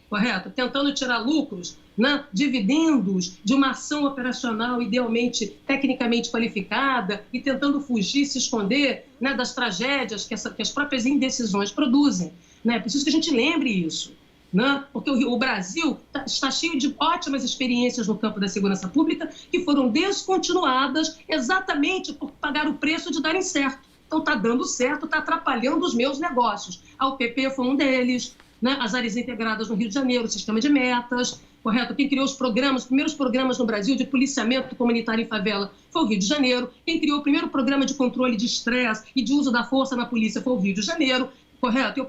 correto? Tentando tirar lucros, né, dividendos de uma ação operacional idealmente, tecnicamente qualificada e tentando fugir, se esconder, né, das tragédias que as próprias indecisões produzem. Né? É preciso que a gente lembre isso. Né? Porque o Brasil está cheio de ótimas experiências no campo da segurança pública que foram descontinuadas exatamente por pagar o preço de darem certo. Então está dando certo, está atrapalhando os meus negócios. A UPP foi um deles, né? As áreas integradas no Rio de Janeiro, o sistema de metas, correto? Quem criou os primeiros programas no Brasil de policiamento comunitário em favela foi o Rio de Janeiro. Quem criou o primeiro programa de controle de estresse e de uso da força na polícia foi o Rio de Janeiro. Correto?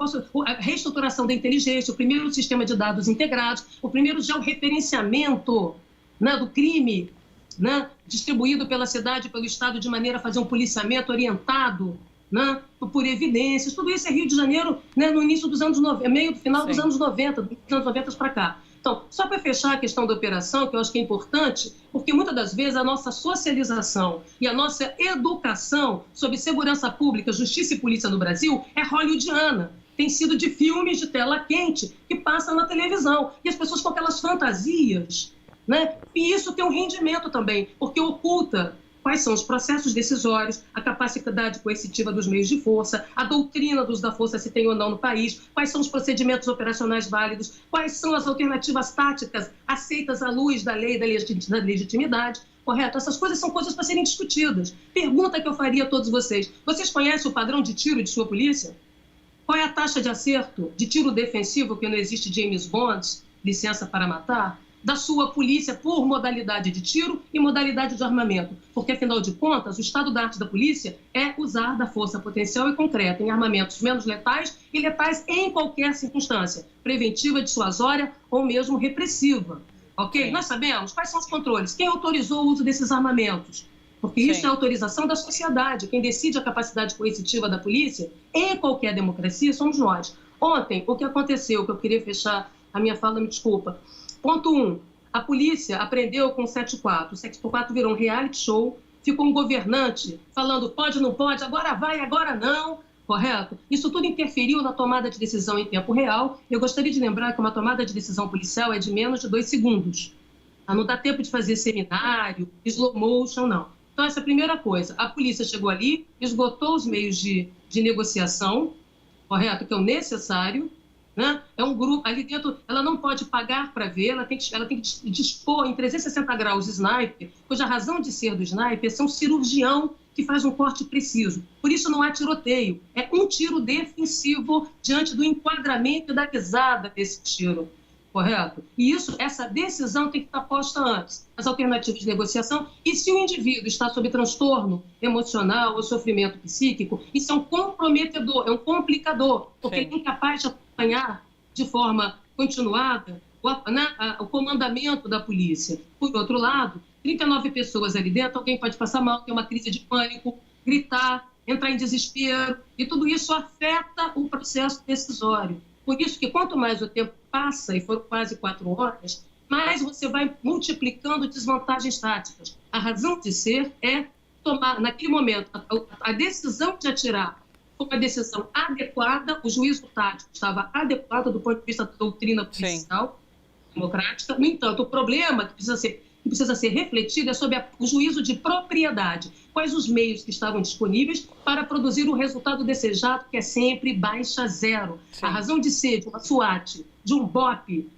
A reestruturação da inteligência, o primeiro sistema de dados integrados, o primeiro georreferenciamento, né, do crime, né, distribuído pela cidade e pelo Estado de maneira a fazer um policiamento orientado, né, por evidências. Tudo isso é Rio de Janeiro, né, no início dos anos 90, meio do final dos anos 90, dos anos 90 para cá. Então, só para fechar a questão da operação, que eu acho que é importante, porque muitas das vezes a nossa socialização e a nossa educação sobre segurança pública, justiça e polícia no Brasil é hollywoodiana. Tem sido de filmes de tela quente que passam na televisão. E as pessoas com aquelas fantasias, né? E isso tem um rendimento também, porque oculta quais são os processos decisórios, a capacidade coercitiva dos meios de força, a doutrina do uso da força, se tem ou não no país, quais são os procedimentos operacionais válidos, quais são as alternativas táticas aceitas à luz da lei da legitimidade, correto? Essas coisas são coisas para serem discutidas. Pergunta que eu faria a todos vocês. Vocês conhecem o padrão de tiro de sua polícia? Qual é a taxa de acerto de tiro defensivo, que não existe James Bond, licença para matar, da sua polícia por modalidade de tiro e modalidade de armamento? Porque, afinal de contas, o estado da arte da polícia é usar da força potencial e concreta em armamentos menos letais e letais em qualquer circunstância, preventiva, dissuasória ou mesmo repressiva. Ok? Sim. Nós sabemos quais são os controles, quem autorizou o uso desses armamentos, porque isso é autorização da sociedade. Quem decide a capacidade coercitiva da polícia em qualquer democracia somos nós. Ontem, o que aconteceu, que eu queria fechar a minha fala, me desculpa. Ponto 1. A polícia aprendeu com o 7-4. O 7-4 virou um reality show, ficou um governante falando pode, não pode, agora vai, agora não, correto? Isso tudo interferiu na tomada de decisão em tempo real. Eu gostaria de lembrar que uma tomada de decisão policial é de menos de 2 segundos. Não dá tempo de fazer seminário, slow motion, não. Então, essa é a primeira coisa. A polícia chegou ali, esgotou os meios de negociação, correto? Que é o necessário. Né? É um grupo, ali dentro, ela não pode pagar para ver, ela tem que dispor em 360 graus de sniper, cuja razão de ser do sniper é ser um cirurgião que faz um corte preciso. Por isso não há tiroteio, é um tiro defensivo diante do enquadramento e da pisada desse tiro, correto? E essa decisão tem que estar posta antes, as alternativas de negociação, e se o indivíduo está sob transtorno emocional ou sofrimento psíquico, isso é um comprometedor, é um complicador, porque ele é incapaz de acompanhar de forma continuada o comandamento da polícia. Por outro lado, 39 pessoas ali dentro, alguém pode passar mal, ter uma crise de pânico, gritar, entrar em desespero, e tudo isso afeta o processo decisório. Por isso que quanto mais o tempo passa, e foram quase 4 horas, mais você vai multiplicando desvantagens táticas. A razão de ser é tomar, naquele momento, a decisão de atirar foi uma decisão adequada, o juízo tático estava adequado do ponto de vista da doutrina policial democrática. No entanto, o problema que precisa ser refletido é sobre o juízo de propriedade. Quais os meios que estavam disponíveis para produzir o resultado desejado, que é sempre baixa zero. Sim. A razão de ser de uma SWAT, de um BOP,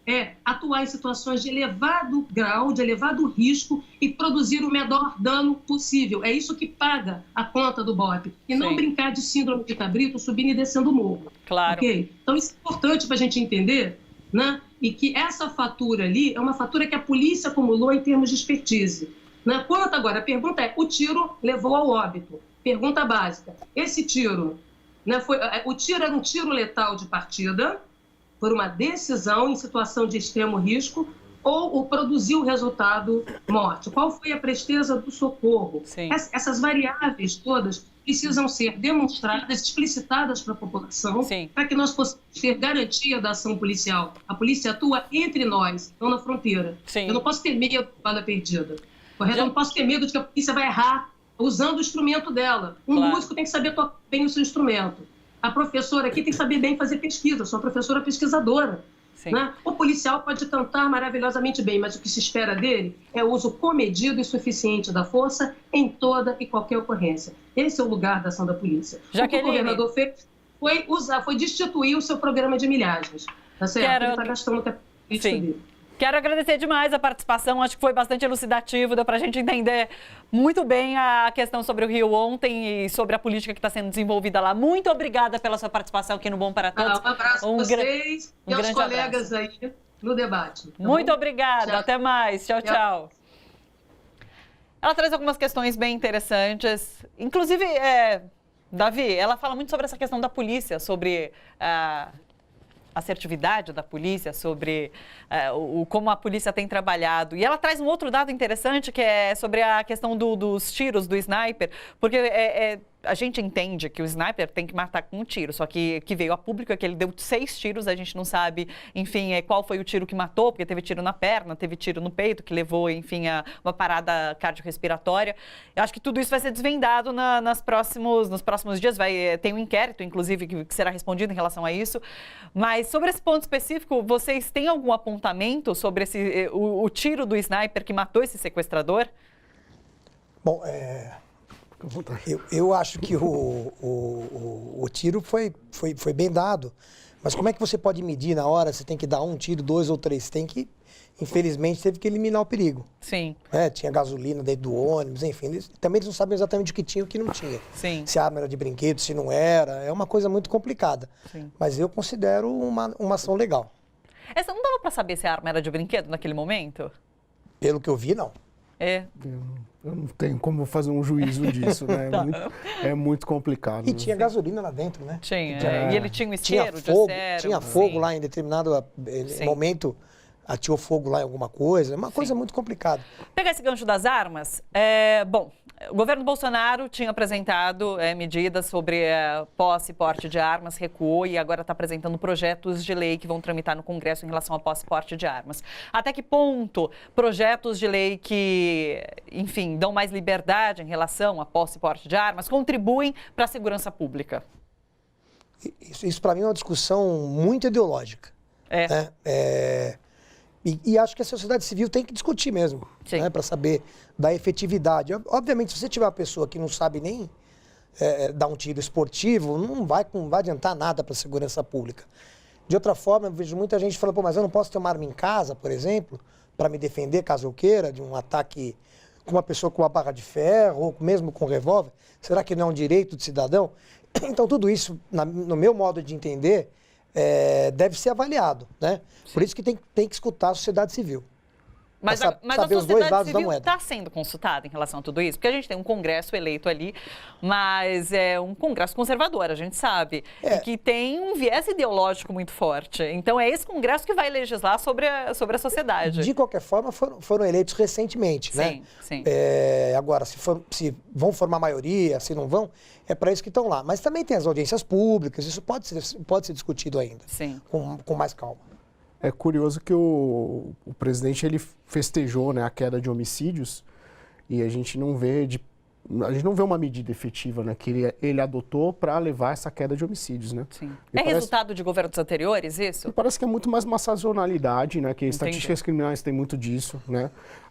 é atuar em situações de elevado grau, de elevado risco e produzir o menor dano possível. É isso que paga a conta do BOP. E não brincar de síndrome de cabrito, subindo e descendo o morro. Claro. Okay? Então, isso é importante para a gente entender, né? E que essa fatura ali é uma fatura que a polícia acumulou em termos de expertise. Né? Quanto agora? A pergunta é, o tiro levou ao óbito. Pergunta básica. Esse tiro, né, o tiro era um tiro letal de partida, por uma decisão em situação de extremo risco, ou produziu o resultado morte? Qual foi a presteza do socorro? Essas variáveis todas precisam ser demonstradas, explicitadas para a população, para que nós possamos ter garantia da ação policial. A polícia atua entre nós, não na fronteira. Eu não posso ter medo de bala perdida. Correto? Eu não posso ter medo de que a polícia vai errar usando o instrumento dela. Músico tem que saber tocar bem o seu instrumento. A professora aqui tem que saber bem fazer pesquisa. Eu sou uma professora pesquisadora. Né? O policial pode cantar maravilhosamente bem, mas o que se espera dele é o uso comedido e suficiente da força em toda e qualquer ocorrência. Esse é o lugar da ação da polícia. O que o governador fez foi destituir o seu programa de milhagens. Tá certo? Ele está gastando o tempo político dele. Quero agradecer demais a participação, acho que foi bastante elucidativo, deu para a gente entender muito bem a questão sobre o Rio ontem e sobre a política que está sendo desenvolvida lá. Muito obrigada pela sua participação aqui no Bom para Todos. Um abraço a vocês e aos colegas aí no debate. Muito obrigada, tchau. Até mais, tchau, tchau. Ela traz algumas questões bem interessantes, inclusive Davi, ela fala muito sobre essa questão da polícia, sobre a assertividade da polícia, sobre como a polícia tem trabalhado. E ela traz um outro dado interessante, que é sobre a questão dos tiros do sniper, porque a gente entende que o sniper tem que matar com um tiro, só que veio a público é que ele deu 6 tiros, a gente não sabe, enfim, qual foi o tiro que matou, porque teve tiro na perna, teve tiro no peito, que levou, enfim, a uma parada cardiorrespiratória. Eu acho que tudo isso vai ser desvendado nos próximos dias, tem um inquérito, inclusive, que será respondido em relação a isso. Mas sobre esse ponto específico, vocês têm algum apontamento sobre o tiro do sniper que matou esse sequestrador? Bom, eu acho que o tiro foi bem dado, mas como é que você pode medir na hora? Você tem que dar 1 tiro, 2 ou 3, infelizmente, teve que eliminar o perigo. Sim. Tinha gasolina dentro do ônibus, enfim, também eles não sabem exatamente o que tinha e o que não tinha. Sim. Se a arma era de brinquedo, se não era, é uma coisa muito complicada. Sim. Mas eu considero uma ação legal. Essa não dava para saber se a arma era de brinquedo naquele momento? Pelo que eu vi, não. Eu não tenho como fazer um juízo disso, né? É muito complicado. E tinha gasolina lá dentro, né? Tinha. E ele tinha um isqueiro, tinha fogo lá em determinado momento. Atirou fogo lá em alguma coisa, é uma coisa muito complicada. Pegar esse gancho das armas, bom, o governo Bolsonaro tinha apresentado medidas sobre posse e porte de armas, recuou e agora está apresentando projetos de lei que vão tramitar no Congresso em relação a posse e porte de armas. Até que ponto projetos de lei que, enfim, dão mais liberdade em relação a posse e porte de armas contribuem para a segurança pública? Isso para mim é uma discussão muito ideológica. E acho que a sociedade civil tem que discutir mesmo, né, para saber da efetividade. Obviamente, se você tiver uma pessoa que não sabe nem dar um tiro esportivo, não vai adiantar nada para a segurança pública. De outra forma, eu vejo muita gente falando, mas eu não posso ter uma arma em casa, por exemplo, para me defender caso eu queira de um ataque com uma pessoa com uma barra de ferro ou mesmo com um revólver. Será que não é um direito de cidadão? Então, tudo isso, no meu modo de entender, deve ser avaliado, né? Por isso que tem que escutar a sociedade civil. Mas a sociedade civil está sendo consultada em relação a tudo isso? Porque a gente tem um Congresso eleito ali, mas é um Congresso conservador, a gente sabe, e que tem um viés ideológico muito forte. Então é esse Congresso que vai legislar sobre a sociedade. De qualquer forma, foram eleitos recentemente, né? Sim. Agora, se vão formar maioria, se não vão, é para isso que estão lá. Mas também tem as audiências públicas, isso pode ser discutido ainda, com mais calma. É curioso que o presidente ele festejou, né, a queda de homicídios e a gente não vê uma medida efetiva, né, que ele adotou para levar essa queda de homicídios, né? Sim. Resultado de governos anteriores isso? Parece que é muito mais uma sazonalidade, né, que estatísticas criminais tem muito disso, né?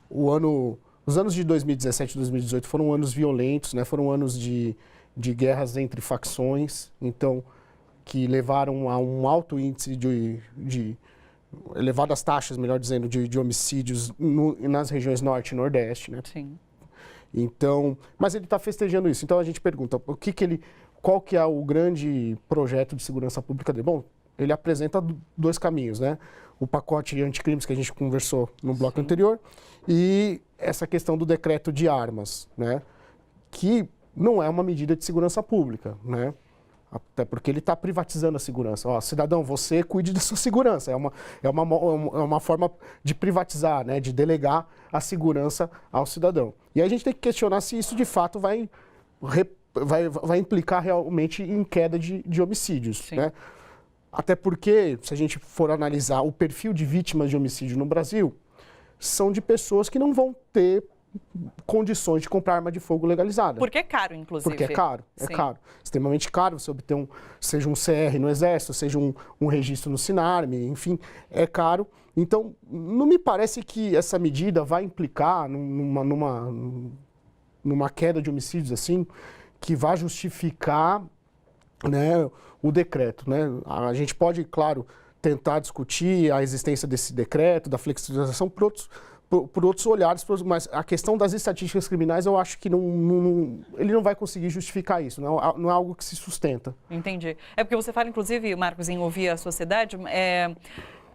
Os anos de 2017 e 2018 foram anos violentos, né? Foram anos de guerras entre facções, então que levaram a um alto índice de elevadas taxas, melhor dizendo, de homicídios nas regiões norte e nordeste, né? Sim. Então, mas ele está festejando isso. Então a gente pergunta, qual que é o grande projeto de segurança pública dele? Bom, ele apresenta 2 caminhos, né? O pacote anticrimes que a gente conversou no bloco anterior e essa questão do decreto de armas, né? Que não é uma medida de segurança pública, né? Até porque ele está privatizando a segurança. Cidadão, você cuide da sua segurança. É uma forma de privatizar, né? De delegar a segurança ao cidadão. E aí a gente tem que questionar se isso de fato vai implicar realmente em queda de homicídios, né? Até porque, se a gente for analisar o perfil de vítimas de homicídio no Brasil, são de pessoas que não vão ter condições de comprar arma de fogo legalizada. Porque é caro, inclusive. Porque é caro, caro. Extremamente caro você obter seja um CR no Exército, seja um registro no Sinarme, enfim, é caro. Então, não me parece que essa medida vai implicar numa queda de homicídios assim, que vai justificar, né, o decreto, né? A gente pode, claro, tentar discutir a existência desse decreto, da flexibilização por outros olhares, mas a questão das estatísticas criminais, eu acho que ele não vai conseguir justificar isso, não é algo que se sustenta. Entendi. É porque você fala, inclusive, Marcos, em ouvir a sociedade,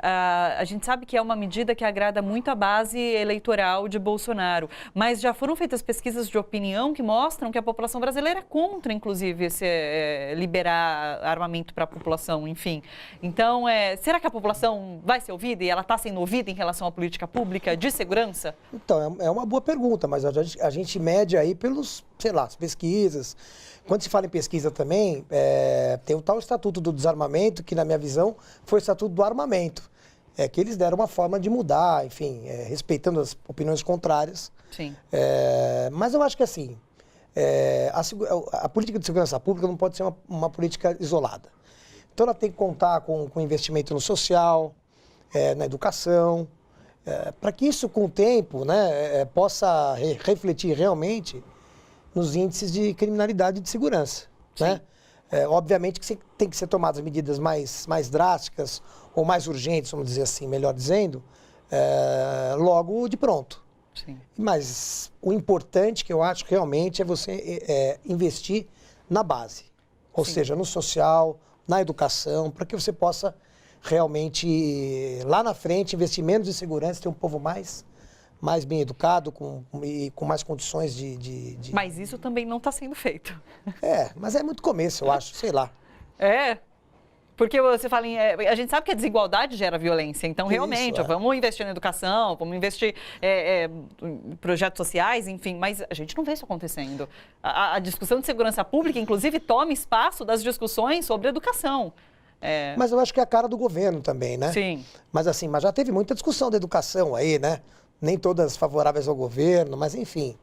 a gente sabe que é uma medida que agrada muito a base eleitoral de Bolsonaro, mas já foram feitas pesquisas de opinião que mostram que a população brasileira é contra, inclusive, liberar armamento para a população, enfim. Então, será que a população vai ser ouvida e ela está sendo ouvida em relação à política pública de segurança? Então, é uma boa pergunta, mas a gente mede aí pelos, sei lá, as pesquisas. Quando se fala em pesquisa também, tem o tal Estatuto do Desarmamento, que na minha visão foi o Estatuto do Armamento. Que eles deram uma forma de mudar, enfim, respeitando as opiniões contrárias. Sim. Mas eu acho que assim, a política de segurança pública não pode ser uma política isolada. Então ela tem que contar com investimento no social, na educação, para que isso com o tempo, né, possa refletir realmente nos índices de criminalidade e de segurança, né? Obviamente que tem que ser tomadas medidas mais drásticas ou mais urgentes, vamos dizer assim, melhor dizendo, logo de pronto. Sim. Mas o importante que eu acho realmente é você investir na base, ou seja, no social, na educação, para que você possa realmente, lá na frente, investir menos em segurança, ter um povo mais bem educado e com mais condições de... Mas isso também não está sendo feito. Mas é muito começo, eu acho, sei lá. Porque você fala a gente sabe que a desigualdade gera violência, então realmente, vamos investir na educação, vamos investir em projetos sociais, enfim, mas a gente não vê isso acontecendo. A discussão de segurança pública, inclusive, toma espaço das discussões sobre educação. Mas eu acho que é a cara do governo também, né? Sim. Mas assim, já teve muita discussão da educação aí, né? Nem todas favoráveis ao governo, mas enfim.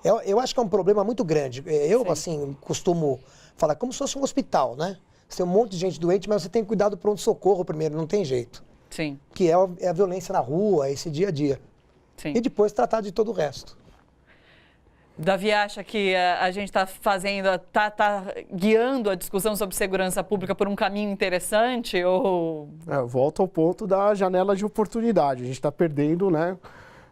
Eu acho que é um problema muito grande. Eu, assim, costumo falar como se fosse um hospital, né? Você tem um monte de gente doente, mas você tem que cuidar do pronto-socorro primeiro, não tem jeito. Sim. Que é a violência na rua, esse dia a dia. Sim. E depois tratar de todo o resto. Davi acha que a gente está está guiando a discussão sobre segurança pública por um caminho interessante ou... Volta ao ponto da janela de oportunidade. A gente está perdendo, né,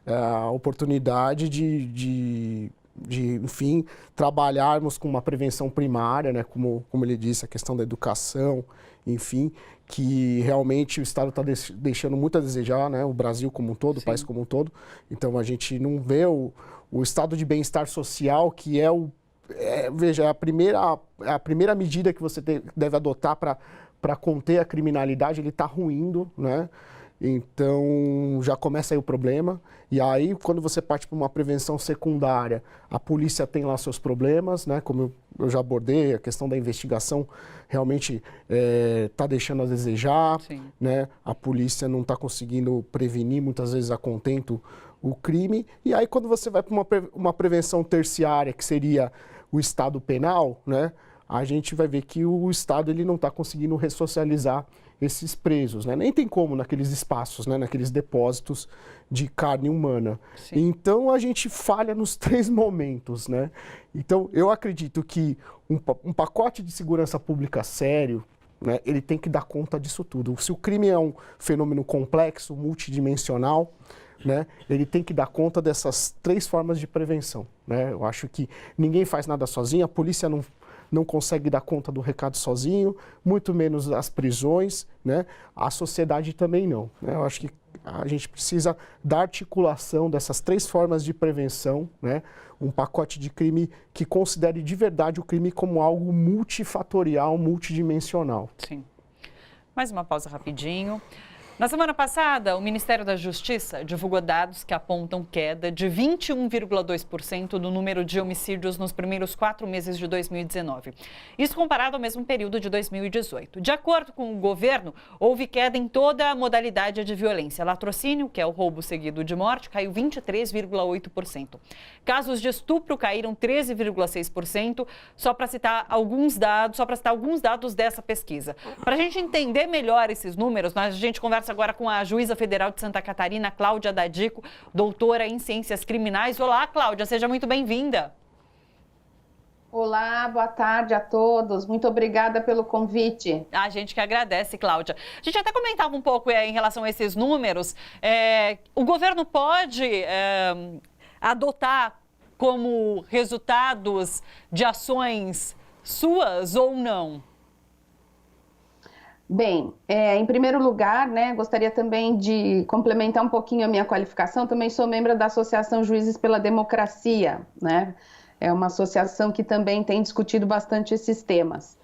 a oportunidade de, enfim, trabalharmos com uma prevenção primária, né, como ele disse, a questão da educação, enfim, que realmente o Estado está deixando muito a desejar, né, o Brasil como um todo, o país como um todo. Então a gente não vê o estado de bem-estar social, que veja, a primeira medida que você deve adotar para conter a criminalidade, ele está ruindo, né? Então, já começa aí o problema. E aí, quando você parte para uma prevenção secundária, a polícia tem lá seus problemas, né? Como eu já abordei, a questão da investigação realmente está deixando a desejar, né? A polícia não está conseguindo prevenir, muitas vezes a contento, o crime. E aí, quando você vai para uma prevenção terciária, que seria o Estado penal, né? A gente vai ver que o Estado ele não está conseguindo ressocializar esses presos, né? Nem tem como naqueles espaços, né? Naqueles depósitos de carne humana. Então, a gente falha nos 3 momentos, né? Então, eu acredito que um pacote de segurança pública sério, né? Ele tem que dar conta disso tudo. Se o crime é um fenômeno complexo, multidimensional, né? Ele tem que dar conta dessas 3 formas de prevenção, né? Eu acho que ninguém faz nada sozinho, a polícia não consegue dar conta do recado sozinho, muito menos as prisões, né? A sociedade também não, né? Eu acho que a gente precisa da articulação dessas 3 formas de prevenção, né? Um pacote de crime que considere de verdade o crime como algo multifatorial, multidimensional. Sim. Mais uma pausa rapidinho. Na semana passada, o Ministério da Justiça divulgou dados que apontam queda de 21,2% no número de homicídios nos primeiros 4 meses de 2019. Isso comparado ao mesmo período de 2018. De acordo com o governo, houve queda em toda a modalidade de violência. Latrocínio, que é o roubo seguido de morte, caiu 23,8%. Casos de estupro caíram 13,6%, só para citar alguns dados dessa pesquisa. Para a gente entender melhor esses números, a gente conversa agora com a juíza federal de Santa Catarina, Cláudia Dadico, doutora em ciências criminais. Olá, Cláudia, seja muito bem-vinda. Olá, boa tarde a todos. Muito obrigada pelo convite. A gente que agradece, Cláudia. A gente até comentava um pouco em relação a esses números. O governo pode adotar como resultados de ações suas ou não? Bem, em primeiro lugar, né, gostaria também de complementar um pouquinho a minha qualificação. Também sou membro da Associação Juízes pela Democracia, né? É uma associação que também tem discutido bastante esses temas.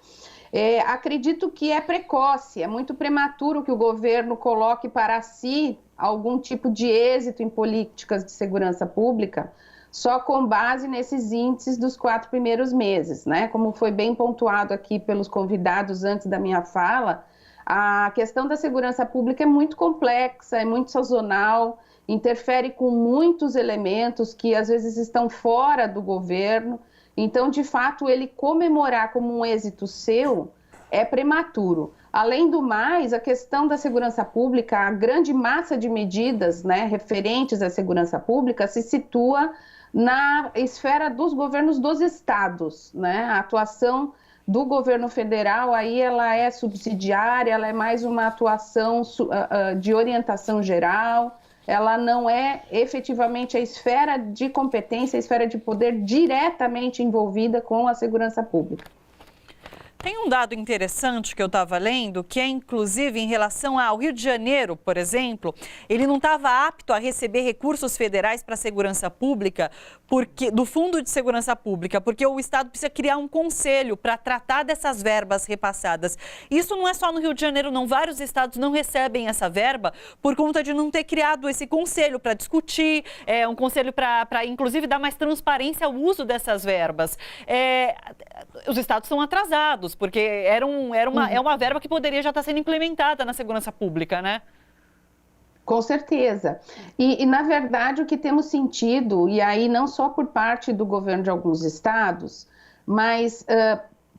Acredito que é precoce, é muito prematuro que o governo coloque para si algum tipo de êxito em políticas de segurança pública só com base nesses índices dos 4 primeiros meses, né? Como foi bem pontuado aqui pelos convidados antes da minha fala, a questão da segurança pública é muito complexa, é muito sazonal, interfere com muitos elementos que às vezes estão fora do governo. Então, de fato, ele comemorar como um êxito seu é prematuro. Além do mais, a questão da segurança pública, a grande massa de medidas, né, referentes à segurança pública se situa na esfera dos governos dos estados, né? A atuação do governo federal aí ela é subsidiária, ela é mais uma atuação de orientação geral, ela não é efetivamente a esfera de competência, a esfera de poder diretamente envolvida com a segurança pública. Tem um dado interessante que eu estava lendo, que é inclusive em relação ao Rio de Janeiro, por exemplo, ele não estava apto a receber recursos federais para a segurança pública, do Fundo de Segurança Pública, porque o Estado precisa criar um conselho para tratar dessas verbas repassadas. Isso não é só no Rio de Janeiro, não. Vários estados não recebem essa verba por conta de não ter criado esse conselho para discutir, um conselho para, inclusive, dar mais transparência ao uso dessas verbas. Os estados são atrasados, porque é uma verba que poderia já estar sendo implementada na segurança pública, né? Com certeza. E, na verdade, o que temos sentido, e aí não só por parte do governo de alguns estados, mas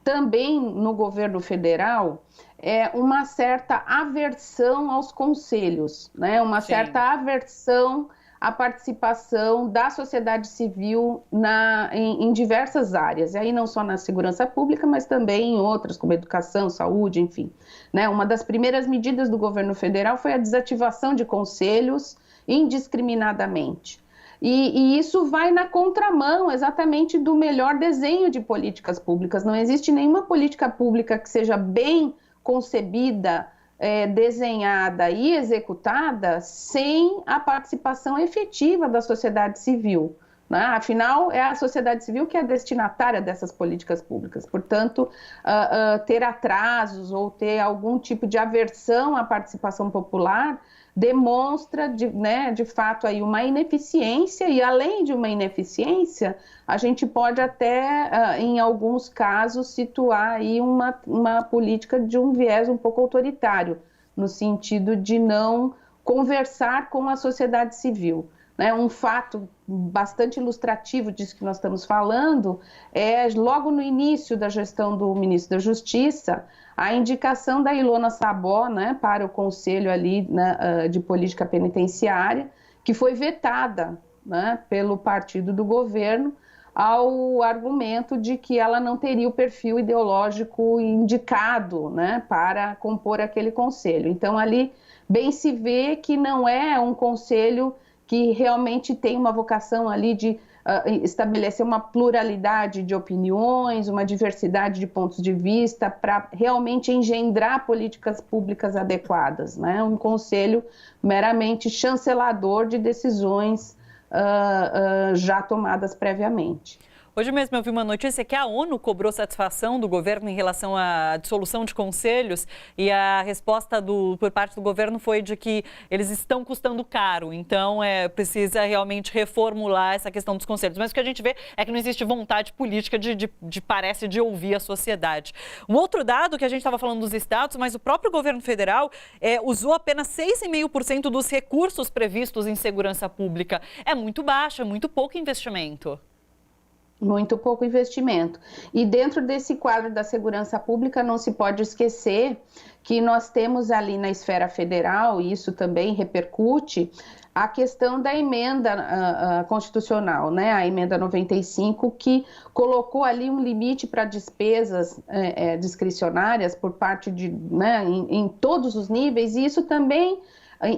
também no governo federal, é uma certa aversão aos conselhos, né? Uma Sim. certa aversão à participação da sociedade civil em diversas áreas, e aí não só na segurança pública, mas também em outras, como educação, saúde, enfim. Né? Uma das primeiras medidas do governo federal foi a desativação de conselhos indiscriminadamente. E isso vai na contramão exatamente do melhor desenho de políticas públicas. Não existe nenhuma política pública que seja bem concebida, desenhada e executada sem a participação efetiva da sociedade civil. Né? Afinal, é a sociedade civil que é destinatária dessas políticas públicas. Portanto, ter atrasos ou ter algum tipo de aversão à participação popular demonstra, de fato, aí uma ineficiência, e além de uma ineficiência, a gente pode até, em alguns casos, situar aí uma política de um viés um pouco autoritário, no sentido de não conversar com a sociedade civil. Um fato bastante ilustrativo disso que nós estamos falando é, logo no início da gestão do ministro da Justiça, a indicação da Ilona Szabó, né, para o Conselho ali, né, de Política Penitenciária, que foi vetada, né, pelo partido do governo, ao argumento de que ela não teria o perfil ideológico indicado, né, para compor aquele conselho. Então, ali bem se vê que não é um conselho que realmente tem uma vocação ali de estabelecer uma pluralidade de opiniões, uma diversidade de pontos de vista para realmente engendrar políticas públicas adequadas, né? Um conselho meramente chancelador de decisões já tomadas previamente. Hoje mesmo eu vi uma notícia que a ONU cobrou satisfação do governo em relação à dissolução de conselhos, e a resposta por parte do governo foi de que eles estão custando caro, então precisa realmente reformular essa questão dos conselhos. Mas o que a gente vê é que não existe vontade política parece de ouvir a sociedade. Um outro dado que a gente estava falando dos estados, mas o próprio governo federal usou apenas 6,5% dos recursos previstos em segurança pública. É muito baixo, é muito pouco investimento. Muito pouco investimento. E dentro desse quadro da segurança pública não se pode esquecer que nós temos ali na esfera federal, e isso também repercute, a questão da emenda constitucional, né? A emenda 95, que colocou ali um limite para despesas discricionárias por parte em todos os níveis, e isso também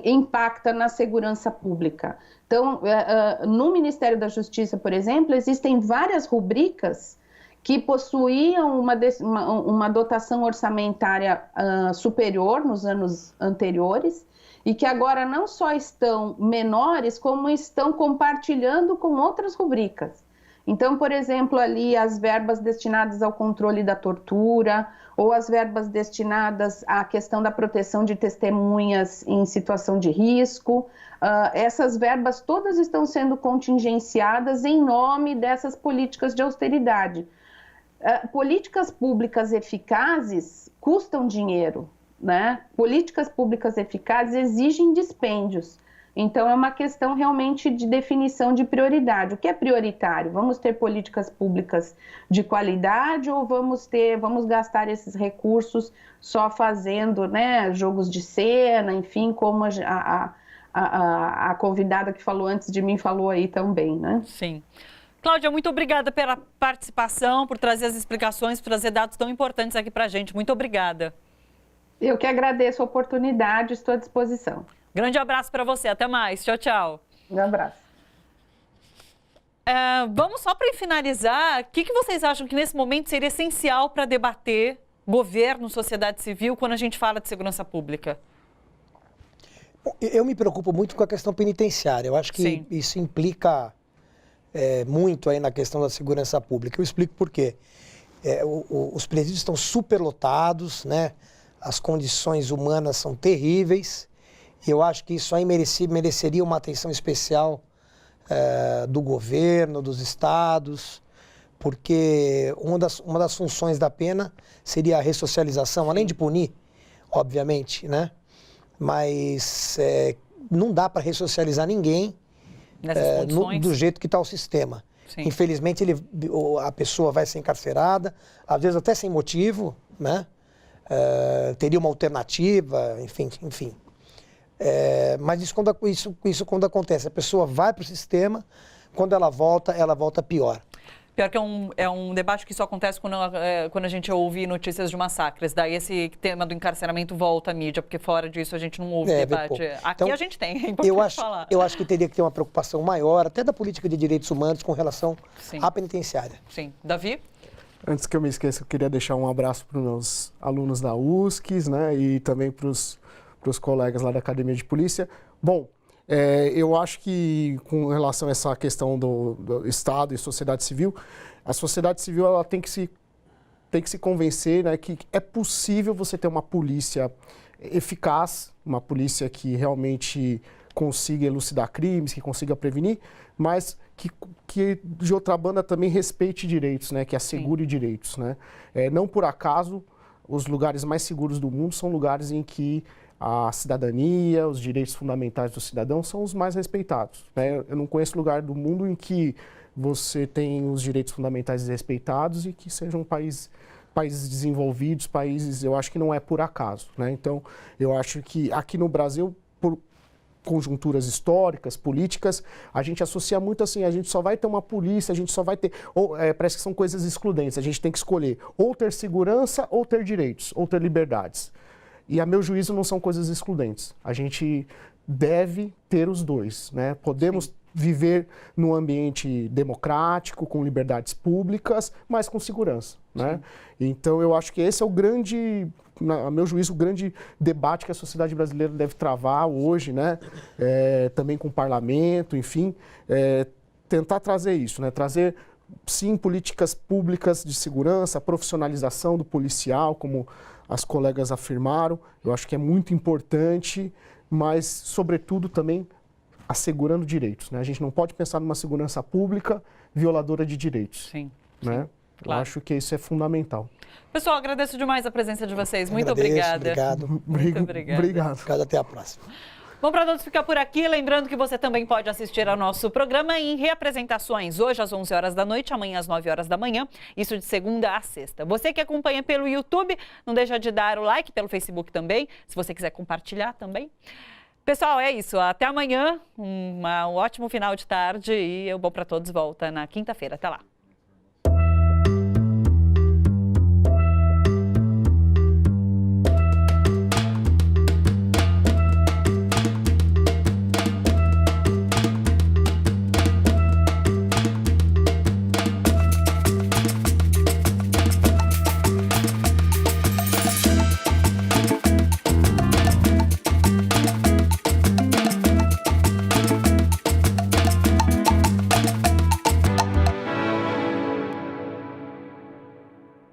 impacta na segurança pública. Então, no Ministério da Justiça, por exemplo, existem várias rubricas que possuíam uma dotação orçamentária superior nos anos anteriores e que agora não só estão menores, como estão compartilhando com outras rubricas. Então, por exemplo, ali as verbas destinadas ao controle da tortura ou as verbas destinadas à questão da proteção de testemunhas em situação de risco, essas verbas todas estão sendo contingenciadas em nome dessas políticas de austeridade. Políticas públicas eficazes custam dinheiro, né? Políticas públicas eficazes exigem dispêndios. Então, é uma questão realmente de definição de prioridade. O que é prioritário? Vamos ter políticas públicas de qualidade ou vamos gastar esses recursos só fazendo, né, jogos de cena, enfim, como a convidada que falou antes de mim falou aí também, né? Sim. Cláudia, muito obrigada pela participação, por trazer as explicações, por trazer dados tão importantes aqui para a gente. Muito obrigada. Eu que agradeço a oportunidade, estou à disposição. Grande abraço para você, até mais. Tchau, tchau. Um abraço. Vamos só para finalizar, o que vocês acham que nesse momento seria essencial para debater governo, sociedade civil, quando a gente fala de segurança pública? Eu me preocupo muito com a questão penitenciária. Eu acho que Sim. Isso implica muito aí na questão da segurança pública. Eu explico por quê. Os presídios estão superlotados, né? As condições humanas são terríveis. Eu acho que isso aí mereceria uma atenção especial do governo, dos estados, porque uma das funções da pena seria a ressocialização, além de punir, obviamente, né? Mas não dá para ressocializar ninguém do jeito que está o sistema. Sim. Infelizmente, a pessoa vai ser encarcerada, às vezes até sem motivo, né? Teria uma alternativa, enfim. Mas isso quando acontece, a pessoa vai para o sistema, quando ela volta pior. Pior que é um debate que só acontece quando a gente ouve notícias de massacres. Daí esse tema do encarceramento volta à mídia, porque fora disso a gente não ouve debate. Aqui então, a gente tem, é importante falar. Eu acho que teria que ter uma preocupação maior, até da política de direitos humanos, com relação à penitenciária. Sim. Davi? Antes que eu me esqueça, eu queria deixar um abraço para os meus alunos da USCS, né, e também para os colegas lá da Academia de Polícia. Bom, eu acho que com relação a essa questão do Estado e sociedade civil, a sociedade civil ela tem que se convencer, né, que é possível você ter uma polícia eficaz, uma polícia que realmente consiga elucidar crimes, que consiga prevenir, mas que de outra banda também respeite direitos, né, que assegure Sim. direitos, né? Não por acaso, os lugares mais seguros do mundo são lugares em que a cidadania, os direitos fundamentais do cidadão são os mais respeitados, né? Eu não conheço lugar do mundo em que você tem os direitos fundamentais desrespeitados e que sejam países desenvolvidos, eu acho que não é por acaso, né? Então, eu acho que aqui no Brasil, por conjunturas históricas, políticas, a gente associa muito assim, a gente só vai ter uma polícia, a gente só vai ter, parece que são coisas excludentes, a gente tem que escolher ou ter segurança, ou ter direitos, ou ter liberdades. E a meu juízo não são coisas excludentes, a gente deve ter os dois, né? Podemos viver num ambiente democrático, com liberdades públicas, mas com segurança, né? Então eu acho que esse é o grande, a meu juízo, o grande debate que a sociedade brasileira deve travar hoje, né? Também com o parlamento, enfim, tentar trazer isso, né? Trazer, sim, políticas públicas de segurança, profissionalização do policial, como as colegas afirmaram, eu acho que é muito importante, mas, sobretudo, também assegurando direitos, né? A gente não pode pensar numa segurança pública violadora de direitos. Sim. Né? Claro. Eu acho que isso é fundamental. Pessoal, agradeço demais a presença de vocês. Muito obrigada. Obrigado. Muito obrigada. Obrigado. Até a próxima. Bom, para todos ficar por aqui, lembrando que você também pode assistir ao nosso programa em reapresentações hoje às 11 horas da noite, amanhã às 9 horas da manhã, isso de segunda a sexta. Você que acompanha pelo YouTube, não deixa de dar o like, pelo Facebook também, se você quiser compartilhar também. Pessoal, é isso. Até amanhã, um ótimo final de tarde e o Bom para Todos volta na quinta-feira. Até lá.